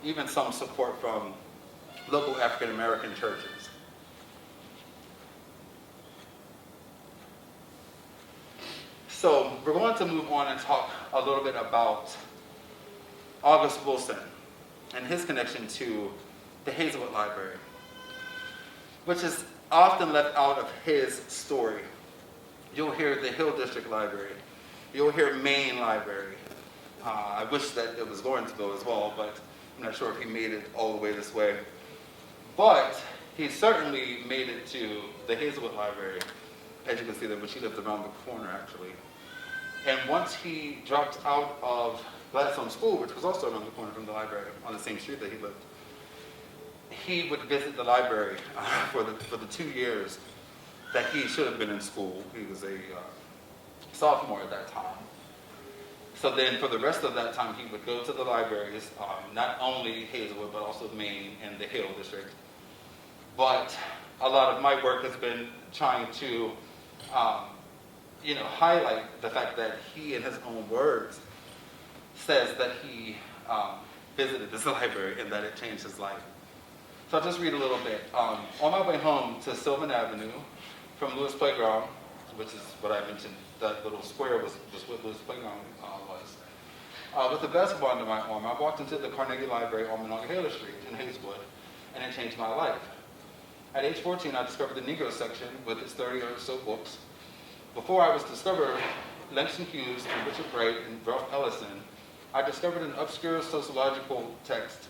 even some support from local African American churches. So we're going to move on and talk a little bit about August Wilson and his connection to the Hazelwood Library, which is often left out of his story. You'll hear the Hill District Library. You'll hear Main Library. I wish that it was Lawrenceville as well, but I'm not sure if he made it all the way this way. But he certainly made it to the Hazelwood Library, as you can see there, which he lived around the corner, actually. And once he dropped out of Gladstone School, which was also around the corner from the library, on the same street that he lived, he would visit the library for the 2 years that he should have been in school. He was a sophomore at that time. So then for the rest of that time, he would go to the libraries, not only Hazelwood, but also Main and the Hill District. But a lot of my work has been trying to highlight the fact that he, in his own words, says that he visited this library and that it changed his life. So I'll just read a little bit. On my way home to Sylvan Avenue from Lewis Playground, which is what I mentioned, that little square was what Lewis Playground was. With a basketball under my arm, I walked into the Carnegie Library on Monongahela Street in Hazelwood, and it changed my life. At age 14, I discovered the Negro section with its 30 or so books. Before I was discovered Langston Hughes and Richard Wright and Ralph Ellison, I discovered an obscure sociological text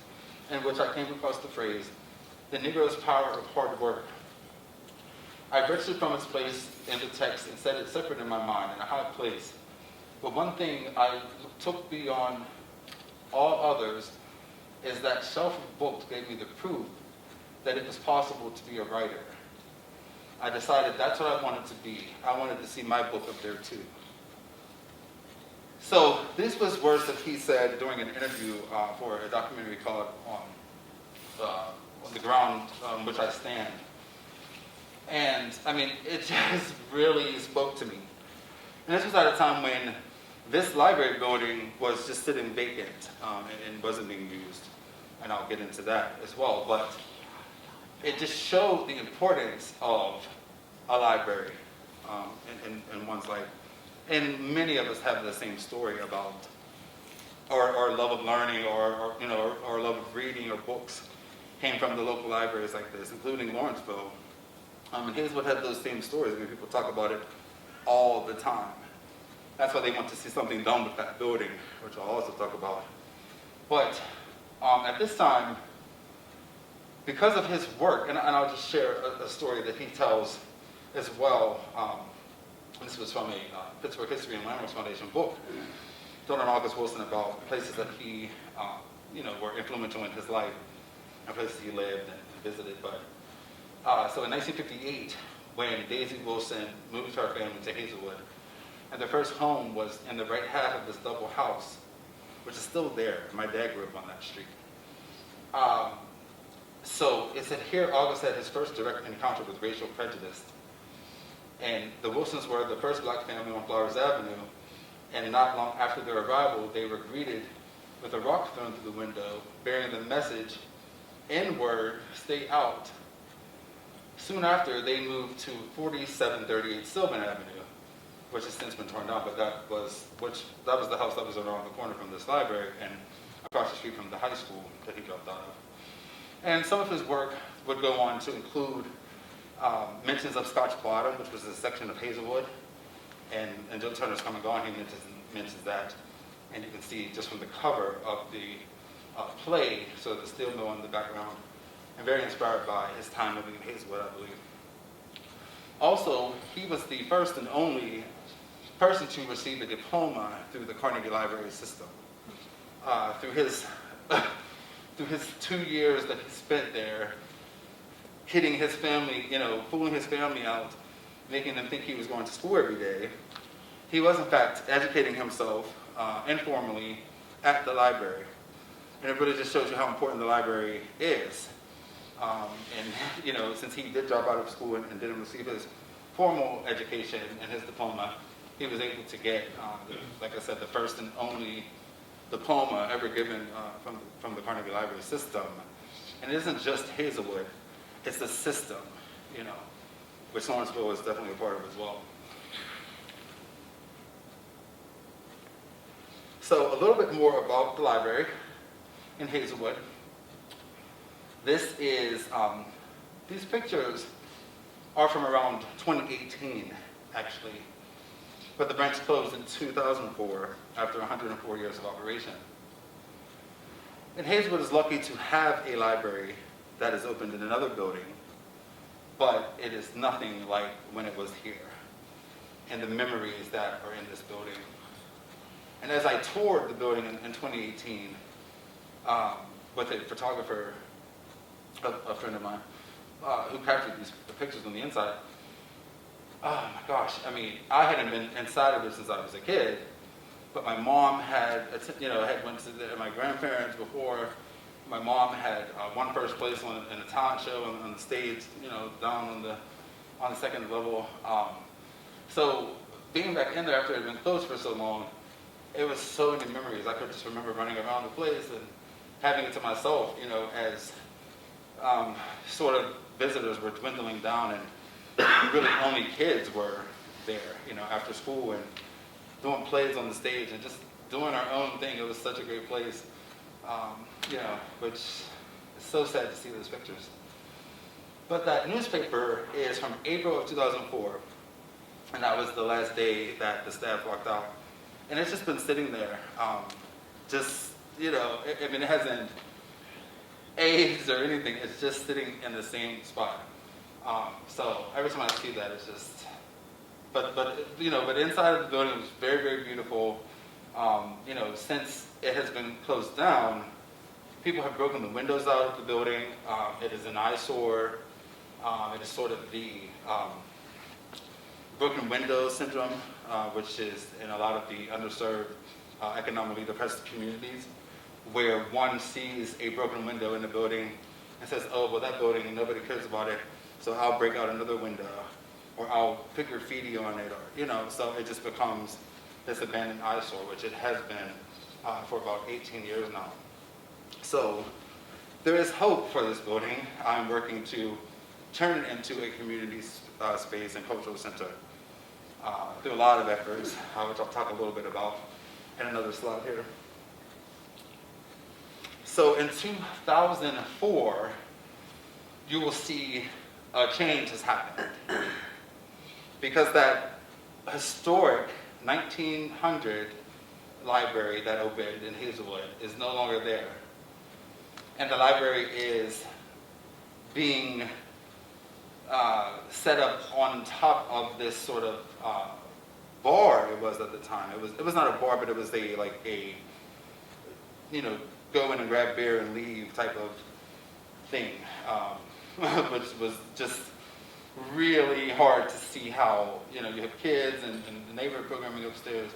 in which I came across the phrase, "The Negro's power of hard work." I wrenched it from its place in the text and set it separate in my mind in a high place. But one thing I took beyond all others is that shelf of books gave me the proof that it was possible to be a writer. I decided that's what I wanted to be. I wanted to see my book up there too. So this was words that he said during an interview for a documentary called On the Ground on Which I Stand. And I mean, it just really spoke to me. And this was at a time when this library building was just sitting vacant and wasn't being used. And I'll get into that as well. But it just showed the importance of a library in one's life. And many of us have the same story about our love of learning or love of reading or books came from the local libraries like this, including Lawrenceville. And Hazelwood had those same stories. I mean, people talk about it all the time. That's why they want to see something done with that building, which I'll also talk about. But at this time, because of his work, and I'll just share a story that he tells as well. This was from a Pittsburgh History and Landmarks Foundation book done on August Wilson about places that he, were influential in his life and places he lived and visited. But so in 1958, when Daisy Wilson moved her family to Hazelwood. And their first home was in the right half of this double house, which is still there. My dad grew up on that street. So it said here August had his first direct encounter with racial prejudice. And the Wilsons were the first black family on Flowers Avenue, and not long after their arrival, they were greeted with a rock thrown through the window, bearing the message, N-word, stay out. Soon after, they moved to 4738 Sylvan Avenue, which has since been torn down, but that was the house that was around the corner from this library and across the street from the high school that he dropped out of. And some of his work would go on to include mentions of Scotch Bottom, which was a section of Hazelwood, and Joe Turner's Come and Gone, he mentions that. And you can see just from the cover of the play, so the steel mill in the background, and very inspired by his time living in Hazelwood, I believe. Also, he was the first and only person to receive a diploma through the Carnegie Library system. Through his 2 years that he spent there, kidding his family, fooling his family out, making them think he was going to school every day, he was in fact educating himself informally at the library. And it really just shows you how important the library is. Since he did drop out of school and didn't receive his formal education and his diploma, he was able to get, like I said, the first and only diploma ever given from the Carnegie Library system. And it isn't just Hazelwood, it's the system, which Lawrenceville is definitely a part of as well. So a little bit more about the library in Hazelwood. This is, these pictures are from around 2018, actually. But the branch closed in 2004 after 104 years of operation. And Hazelwood is lucky to have a library that is opened in another building, but it is nothing like when it was here and the memories that are in this building. And as I toured the building in 2018 with a photographer, a friend of mine, who captured these pictures on the inside, oh my gosh, I hadn't been inside of it since I was a kid, but my mom had went to my grandparents before. My mom had won first place in a talent show on the stage, down on the second level. So being back in there after it had been closed for so long, it was so many memories. I could just remember running around the place and having it to myself, as sort of visitors were dwindling down and really only kids were there, after school and doing plays on the stage and just doing our own thing. It was such a great place, which is so sad to see those pictures. But that newspaper is from April of 2004, and that was the last day that the staff walked out. And it's just been sitting there, it hasn't aged or anything. It's just sitting in the same spot. So every time I see that, it's just, but inside of the building was very, very beautiful. Since it has been closed down, people have broken the windows out of the building. It is an eyesore. It is sort of the broken window syndrome, which is in a lot of the underserved, economically depressed communities, where one sees a broken window in the building and says, oh, well, that building, nobody cares about it, so I'll break out another window, or I'll put graffiti on it, or, so it just becomes this abandoned eyesore, which it has been for about 18 years now. So there is hope for this building. I'm working to turn it into a community space and cultural center through a lot of efforts, which I'll talk a little bit about in another slide here. So in 2004, you will see a change has happened, because that historic 1900 library that opened in Hazelwood is no longer there. And the library is being set up on top of this sort of bar it was at the time. It was not a bar, but it was a go in and grab beer and leave type of thing, which was just really hard to see how, you have kids and the neighborhood programming upstairs,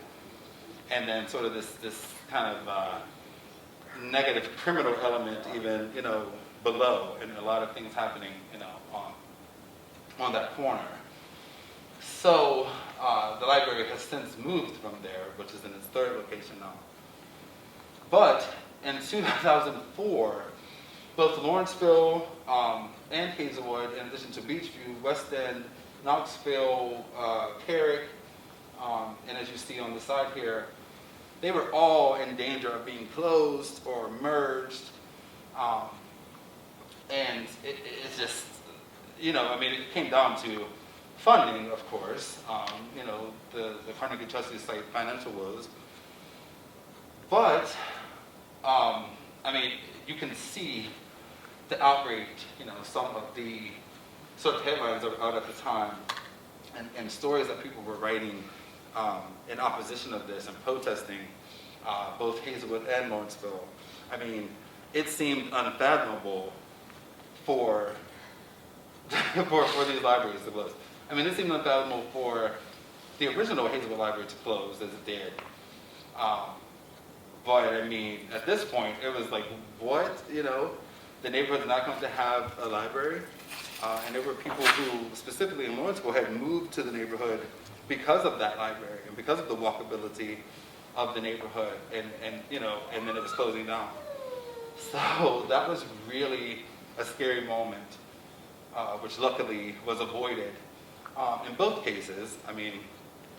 and then sort of this kind of negative criminal element even, below, and a lot of things happening, on that corner. So the library has since moved from there, which is in its third location now. But in 2004, both Lawrenceville and Hazelwood, in addition to Beachview, West End, Knoxville, Carrick, and as you see on the side here, they were all in danger of being closed or merged. And it's just, it came down to funding, of course, the Carnegie Trustees cite financial woes. But, you can see the outrage, some of the sort of headlines that were out at the time, and stories that people were writing in opposition of this and protesting both Hazelwood and Lawrenceville. It seemed unfathomable for these libraries to close. It seemed unfathomable for the original Hazelwood Library to close as it did. But at this point, it was like, what? The neighborhood's not going to have a library. And there were people who, specifically in Lawrenceville, had moved to the neighborhood because of that library and because of the walkability of the neighborhood. And then it was closing down. So that was really a scary moment, which luckily was avoided. In both cases,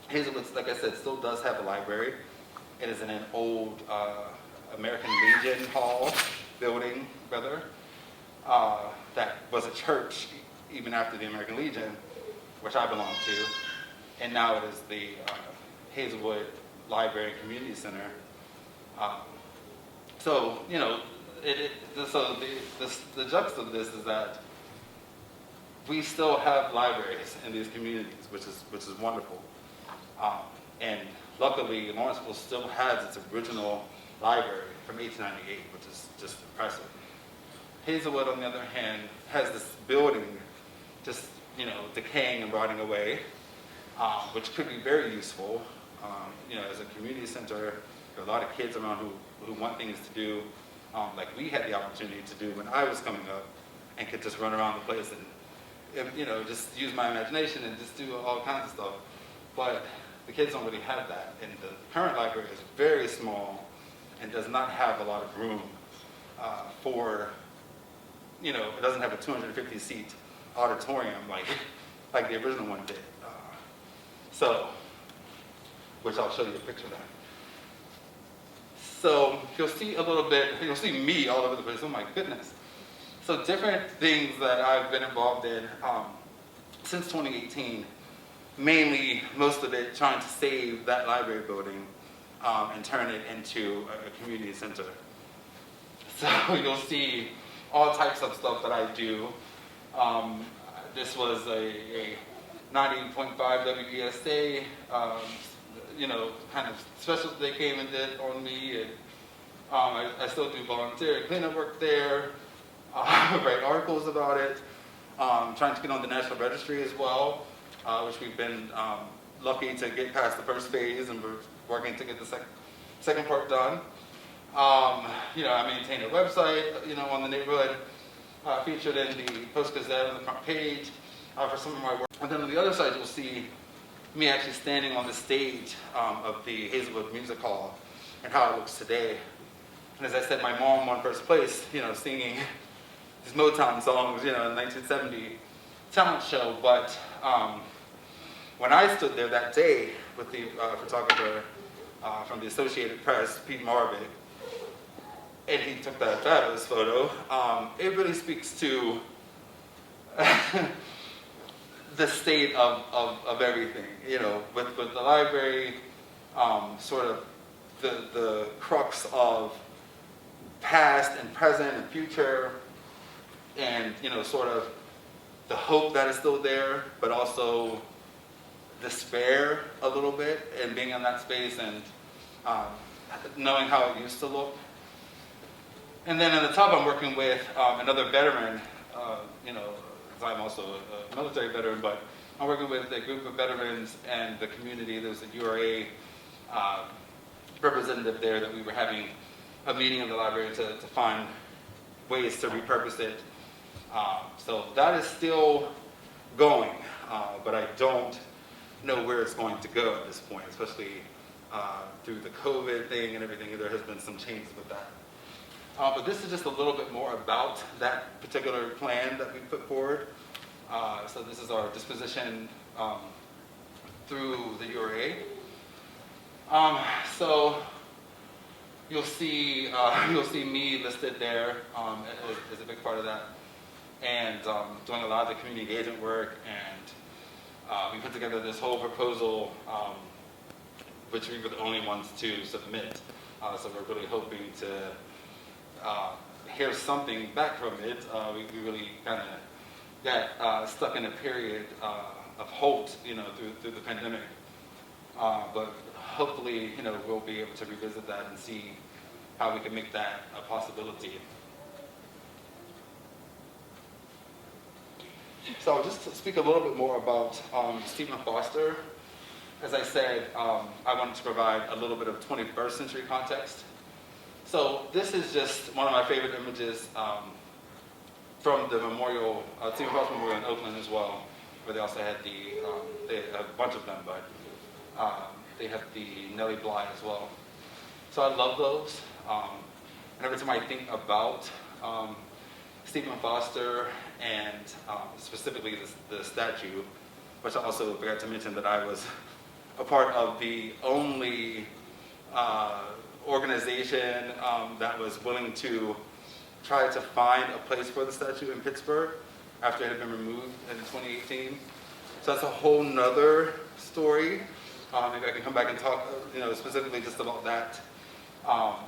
Hazelwood, like I said, still does have a library. It is in an old American Legion Hall building, rather, that was a church even after the American Legion, which I belong to. And now it is the Hazelwood Library and Community Center. So the juxtaposition of this is that we still have libraries in these communities, which is wonderful. And luckily, Lawrenceville still has its original library from 1898, which is just impressive. Hazelwood, on the other hand, has this building just, decaying and rotting away, which could be very useful. As a community center, there are a lot of kids around who want things to do, like we had the opportunity to do when I was coming up, and could just run around the place and, just use my imagination and just do all kinds of stuff. But the kids don't really have that. And the current library is very small and does not have a lot of room for, it doesn't have a 250-seat auditorium like the original one did. Which I'll show you a picture of that. So you'll see me all over the place. Oh my goodness. So different things that I've been involved in since 2018, mainly most of it trying to save that library building and turn it into a community center. So you'll see all types of stuff that I do. This was a 90.5 WESA, kind of special they came and did on me, and I still do volunteer cleanup work there. Write articles about it. Trying to get on the National Registry as well, which we've been lucky to get past the first phase, and we're working to get the second part done. I maintain a website, on the neighborhood, featured in the Post-Gazette on the front page for some of my work. And then on the other side, you'll see me actually standing on the stage of the Hazelwood Music Hall and how it looks today. And as I said, my mom won first place, singing these Motown songs, in the 1970 talent show. But when I stood there that day with the photographer from the Associated Press, Pete Marvick, and he took that fabulous photo, it really speaks to the state of everything, with the library, sort of the crux of past and present and future, and sort of the hope that is still there, but also despair a little bit, and being in that space and knowing how it used to look. And then at the top, I'm working with another veteran, because I'm also a military veteran, but I'm working with a group of veterans and the community. There's a URA representative there that we were having a meeting in the library to find ways to repurpose it. So that is still going, but I don't know where it's going to go at this point, especially through the COVID thing and everything. There has been some changes with that. But this is just a little bit more about that particular plan that we put forward. So this is our disposition through the URA. So you'll see me listed there as a big part of that, and doing a lot of the community engagement work. And we put together this whole proposal, which we were the only ones to submit. So we're really hoping to hear something back from it. We really kind of got stuck in a period of halt, through the pandemic. But hopefully, we'll be able to revisit that and see how we can make that a possibility. So just to speak a little bit more about Stephen Foster. As I said, I wanted to provide a little bit of 21st century context. So this is just one of my favorite images from the memorial, Stephen Foster Memorial in Oakland as well, where they also had they had a bunch of them, but they have the Nellie Bly as well. So I love those. And every time I think about Stephen Foster and specifically the statue, which I also forgot to mention that I was a part of the only organization that was willing to try to find a place for the statue in Pittsburgh after it had been removed in 2018. So that's a whole nother story. Maybe I can come back and talk, specifically just about that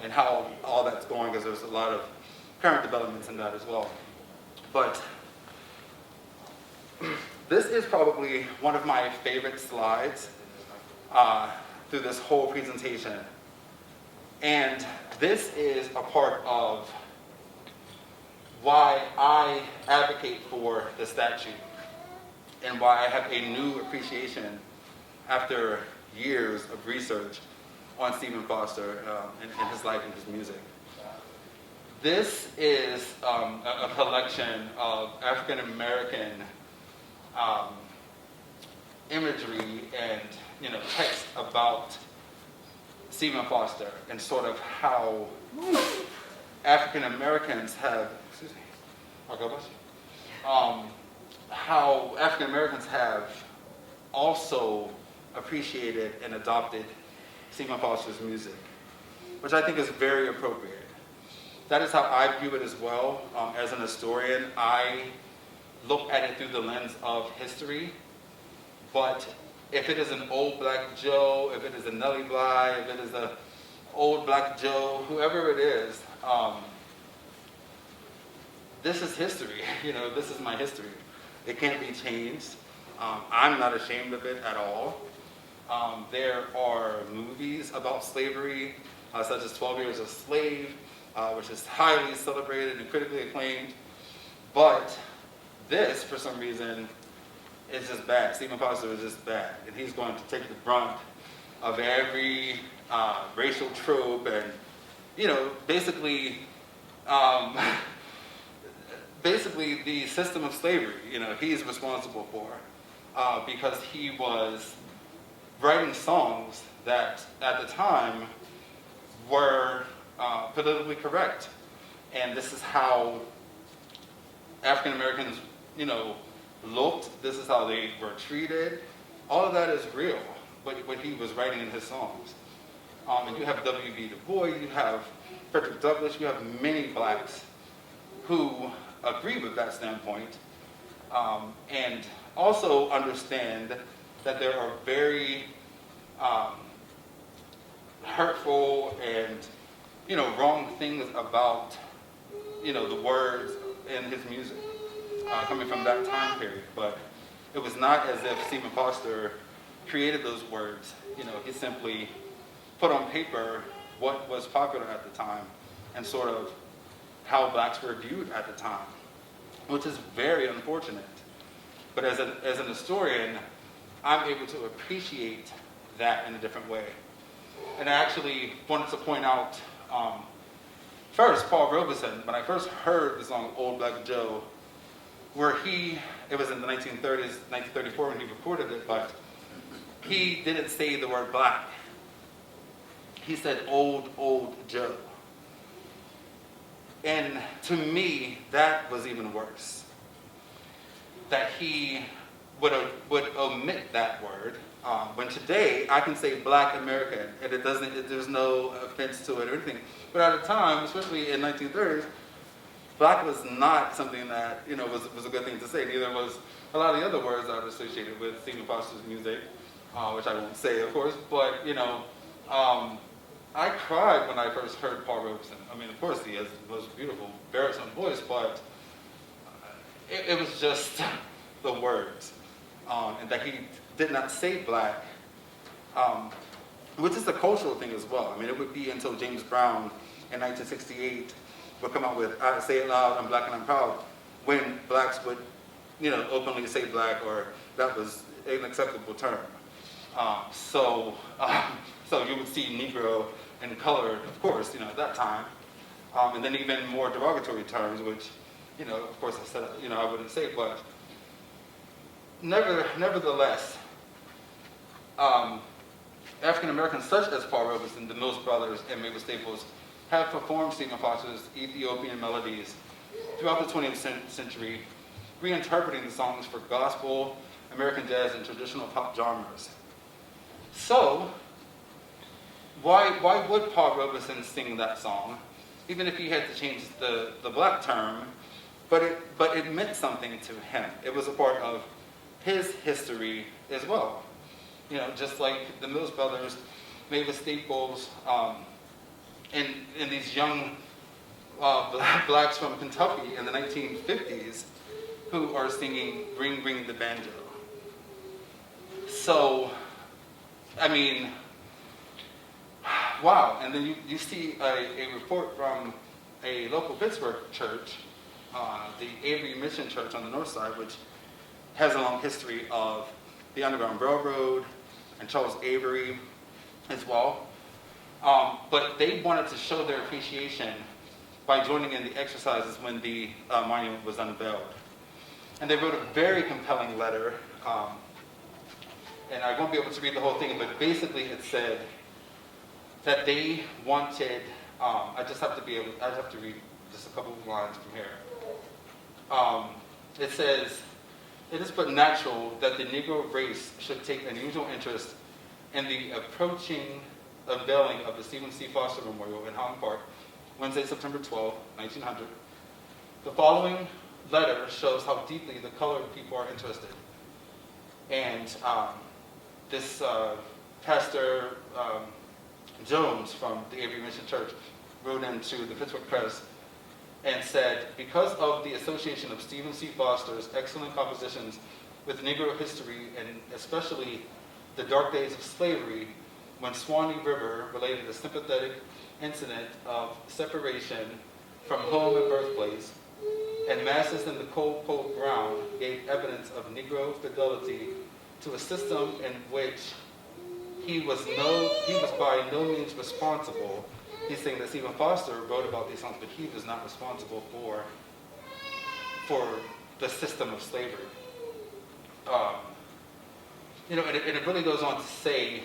and how all that's going, because there's a lot of current developments in that as well. But this is probably one of my favorite slides through this whole presentation. And this is a part of why I advocate for the statue and why I have a new appreciation after years of research on Stephen Foster and his life and his music. This is a collection of African American imagery and text about Stephen Foster and sort of how African Americans have, how African Americans have also appreciated and adopted Stephen Foster's music, which I think is very appropriate. That is how I view it as well. As an historian, I look at it through the lens of history, but if it is an old black Joe, if it is a Nellie Bly, if it is an old black Joe, whoever it is, this is history. This is my history. It can't be changed. I'm not ashamed of it at all. There are movies about slavery, such as 12 Years a Slave, which is highly celebrated and critically acclaimed. But this, for some reason, is just bad. Stephen Foster is just bad. And he's going to take the brunt of every racial trope and, basically the system of slavery, he's responsible for. Because he was writing songs that at the time were politically correct. And this is how African Americans, looked. This is how they were treated. All of that is real, what he was writing in his songs. And you have W.B. Du Bois, you have Frederick Douglass, you have many blacks who agree with that standpoint and also understand that there are very hurtful and wrong things about the words in his music coming from that time period. But it was not as if Stephen Foster created those words. He simply put on paper what was popular at the time and sort of how blacks were viewed at the time, which is very unfortunate. But as an historian, I'm able to appreciate that in a different way. And I actually wanted to point out, first, Paul Robeson, when I first heard the song Old Black Joe, it was in the 1930s, 1934 when he recorded it, but he didn't say the word black. He said old, old Joe. And to me, that was even worse. That he would omit that word. When today, I can say Black American, and there's no offense to it or anything. But at the time, especially in 1930s, Black was not something that, was a good thing to say. Neither was a lot of the other words that are associated with Stephen Foster's music, which I won't say, of course. But, I cried when I first heard Paul Robeson. I mean, of course, he has the most beautiful baritone voice, but it was just the words. And that he did not say black, which is a cultural thing as well. I mean, it would be until James Brown in 1968 would come out with "I Say It Loud, I'm Black and I'm Proud," when blacks would, openly say black, or that was an acceptable term. So you would see Negro and colored, of course, at that time, and then even more derogatory terms, which, of course I said, I wouldn't say, but nevertheless, African Americans such as Paul Robeson, the Mills Brothers, and Mavis Staples have performed Stephen Foster's Ethiopian melodies throughout the 20th century, reinterpreting the songs for gospel, American jazz, and traditional pop genres. So, why would Paul Robeson sing that song, even if he had to change the black term? But it meant something to him. It was a part of his history as well. Just like the Mills Brothers, Mavis Staples, and these young blacks from Kentucky in the 1950s who are singing "Bring, Bring the Banjo." So, I mean, wow. And then you see a report from a local Pittsburgh church, the Avery Mission Church on the north side, which has a long history of the Underground Railroad and Charles Avery as well. But they wanted to show their appreciation by joining in the exercises when the monument was unveiled. And they wrote a very compelling letter, and I won't be able to read the whole thing, but basically it said that they wanted, I just have to read just a couple of lines from here. It says, "It is but natural that the Negro race should take unusual interest in the approaching unveiling of the Stephen C. Foster Memorial in Highland Park, Wednesday, September 12, 1900. The following letter shows how deeply the colored people are interested." And this Pastor Jones from the Avery Mission Church wrote into the Pittsburgh Press and said, "Because of the association of Stephen C. Foster's excellent compositions with Negro history, and especially the dark days of slavery, when Swanee River related a sympathetic incident of separation from home and birthplace, and masses in the cold, cold ground gave evidence of Negro fidelity to a system in which he was by no means responsible." He's saying that Stephen Foster wrote about these songs, but he was not responsible for the system of slavery. And it really goes on to say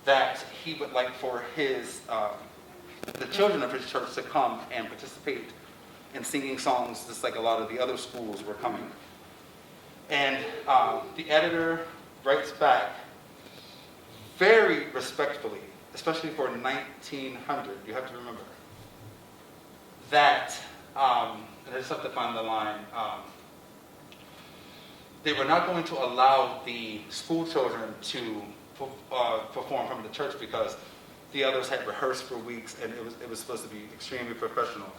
that he would like for the children of his church to come and participate in singing songs just like a lot of the other schools were coming. And the editor writes back very respectfully, especially for 1900, you have to remember, that, and I just have to find the line, they were not going to allow the school children to perform from the church because the others had rehearsed for weeks and it was supposed to be extremely professional.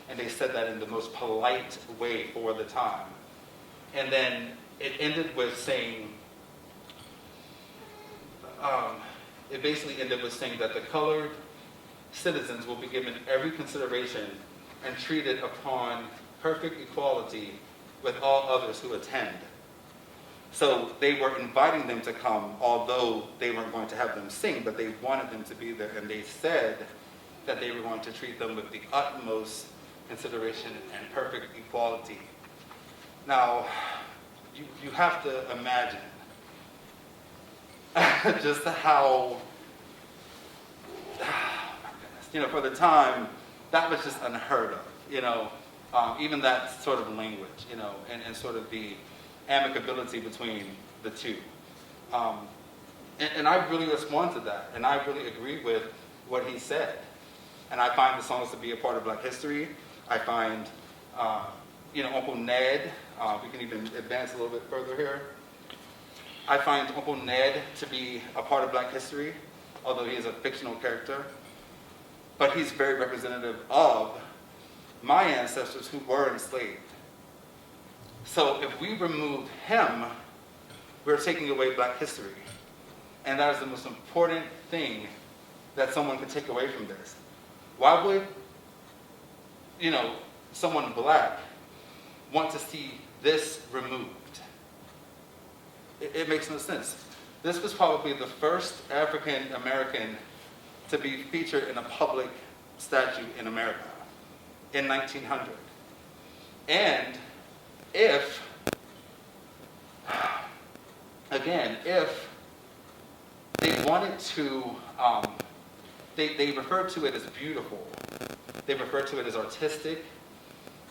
And they said that in the most polite way for the time. And then it ended with saying, it basically ended with saying that the colored citizens will be given every consideration and treated upon perfect equality with all others who attend. So they were inviting them to come, although they weren't going to have them sing, but they wanted them to be there, and they said that they were going to treat them with the utmost consideration and perfect equality. Now, you have to imagine just how, for the time, that was just unheard of, even that sort of language, and sort of the amicability between the two. And I really respond to that, and I really agree with what he said. And I find the songs to be a part of Black history. I find, Uncle Ned, we can even advance a little bit further here. I find Uncle Ned to be a part of Black history, although he is a fictional character. But he's very representative of my ancestors who were enslaved. So if we remove him, we're taking away Black history. And that is the most important thing that someone could take away from this. Why would, someone Black want to see this removed? It makes no sense. This was probably the first African American to be featured in a public statue in America in 1900. And if they wanted to, they referred to it as beautiful. They referred to it as artistic.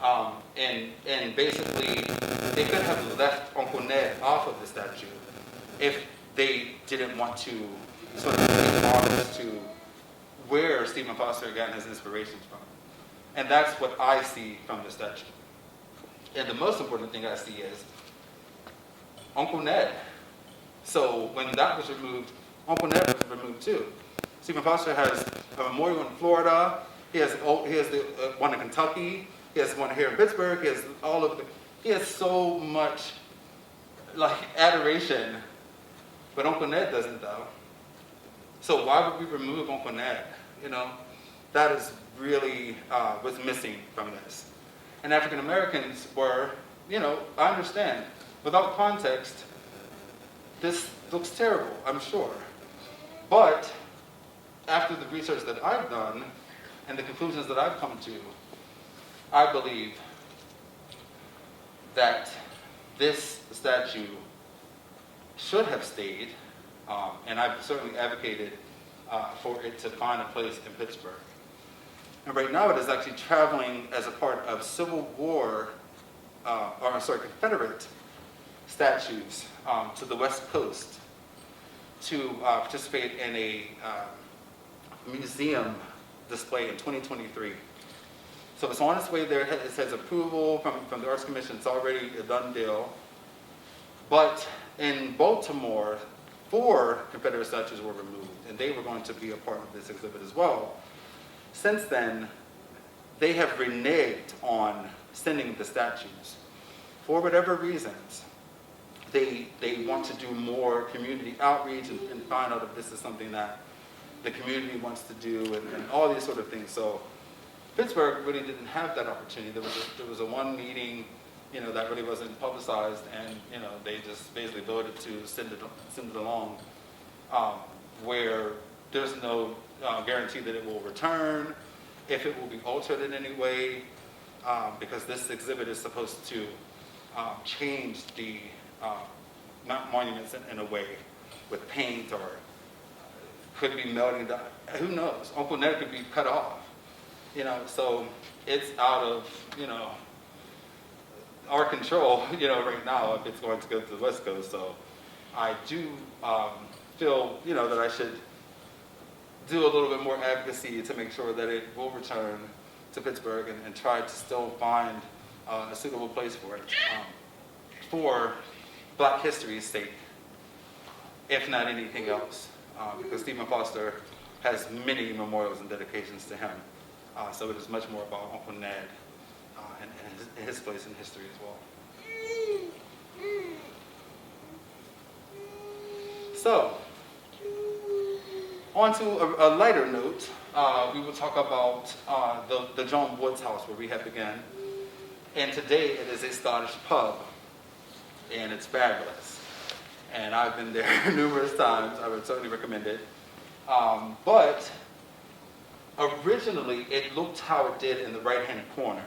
And basically, they could have left Uncle Ned off of the statue if they didn't want to sort of pay homage to where Stephen Foster got his inspirations from. And that's what I see from the statue. And the most important thing I see is Uncle Ned. So when that was removed, Uncle Ned was removed too. Stephen Foster has a memorial in Florida. He has the one in Kentucky. He has one here in Pittsburgh. He has all of the. He has so much adoration, but Uncle Ned doesn't though. So why would we remove Uncle Ned? That is really what's missing from this. And African Americans were, I understand. Without context, this looks terrible, I'm sure. But after the research that I've done and the conclusions that I've come to, I believe that this statue should have stayed, and I've certainly advocated for it to find a place in Pittsburgh. And right now it is actually traveling as a part of Civil War, Confederate statues to the West Coast to participate in a museum display in 2023. So it's on its way there. It has approval from the Arts Commission. It's already a done deal. But in Baltimore, 4 Confederate statues were removed, and they were going to be a part of this exhibit as well. Since then, they have reneged on sending the statues. For whatever reasons, they want to do more community outreach and find out if this is something that the community wants to do and all these sort of things. So Pittsburgh really didn't have that opportunity. There was a one meeting, that really wasn't publicized, and they just basically voted to send it along, where there's no guarantee that it will return, if it will be altered in any way, because this exhibit is supposed to change the monuments in a way with paint, or could be melting down. Who knows? Uncle Ned could be cut off. So it's out of, our control, right now, if it's going to go to the West Coast. So I do feel, that I should do a little bit more advocacy to make sure that it will return to Pittsburgh and try to still find a suitable place for it, for Black history's sake, if not anything else, because Stephen Foster has many memorials and dedications to him. So it is much more about Uncle Ned and his place in history as well. So, on to a lighter note, we will talk about the John Woods house where we have begun. And today it is a Scottish pub, and it's fabulous. and I've been there numerous times. I would certainly recommend it. But originally, it looked how it did in the right-hand corner.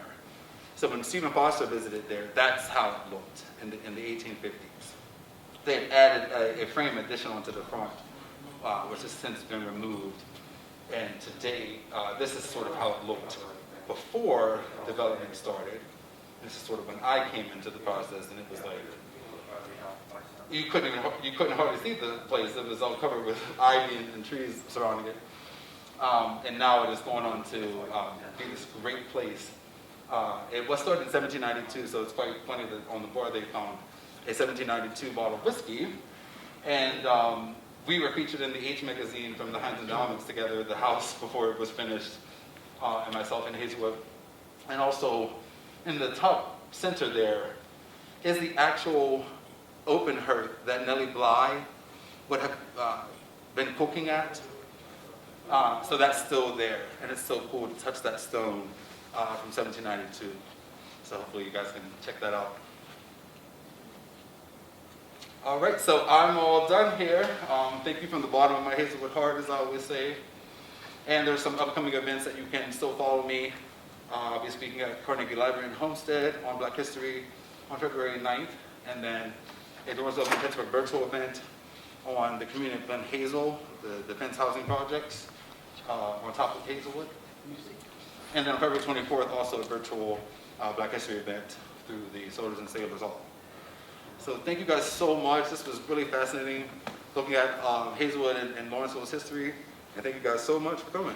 So when Stephen Foster visited there, that's how it looked in the 1850s. They had added a frame addition onto the front, which has since been removed. And today, this is sort of how it looked before development started. This is sort of when I came into the process, and it was like, you couldn't hardly see the place. It was all covered with ivy and trees surrounding it. And now it is going on to be this great place. It was started in 1792, so it's quite funny that on the board they found a 1792 bottle of whiskey. And we were featured in the H magazine from the Heinz Endowments together, the house before it was finished, and myself in Hazelwood. And also in the top center there is the actual open hearth that Nellie Bly would have been cooking at. So that's still there, and it's so cool to touch that stone from 1792. So hopefully you guys can check that out. All right, so I'm all done here. Thank you from the bottom of my Hazelwood heart, as I always say. And there's some upcoming events that you can still follow me. I'll be speaking at Carnegie Library in Homestead on Black History on February 9th, and then a Lawrenceville Pittsburgh virtual event on the community of Glen Hazel, the defense housing projects on top of Hazelwood. And then on February 24th, also a virtual Black History event through the Soldiers and Sailors Hall. So thank you guys so much. This was really fascinating looking at Hazelwood and Lawrenceville's history. And thank you guys so much for coming.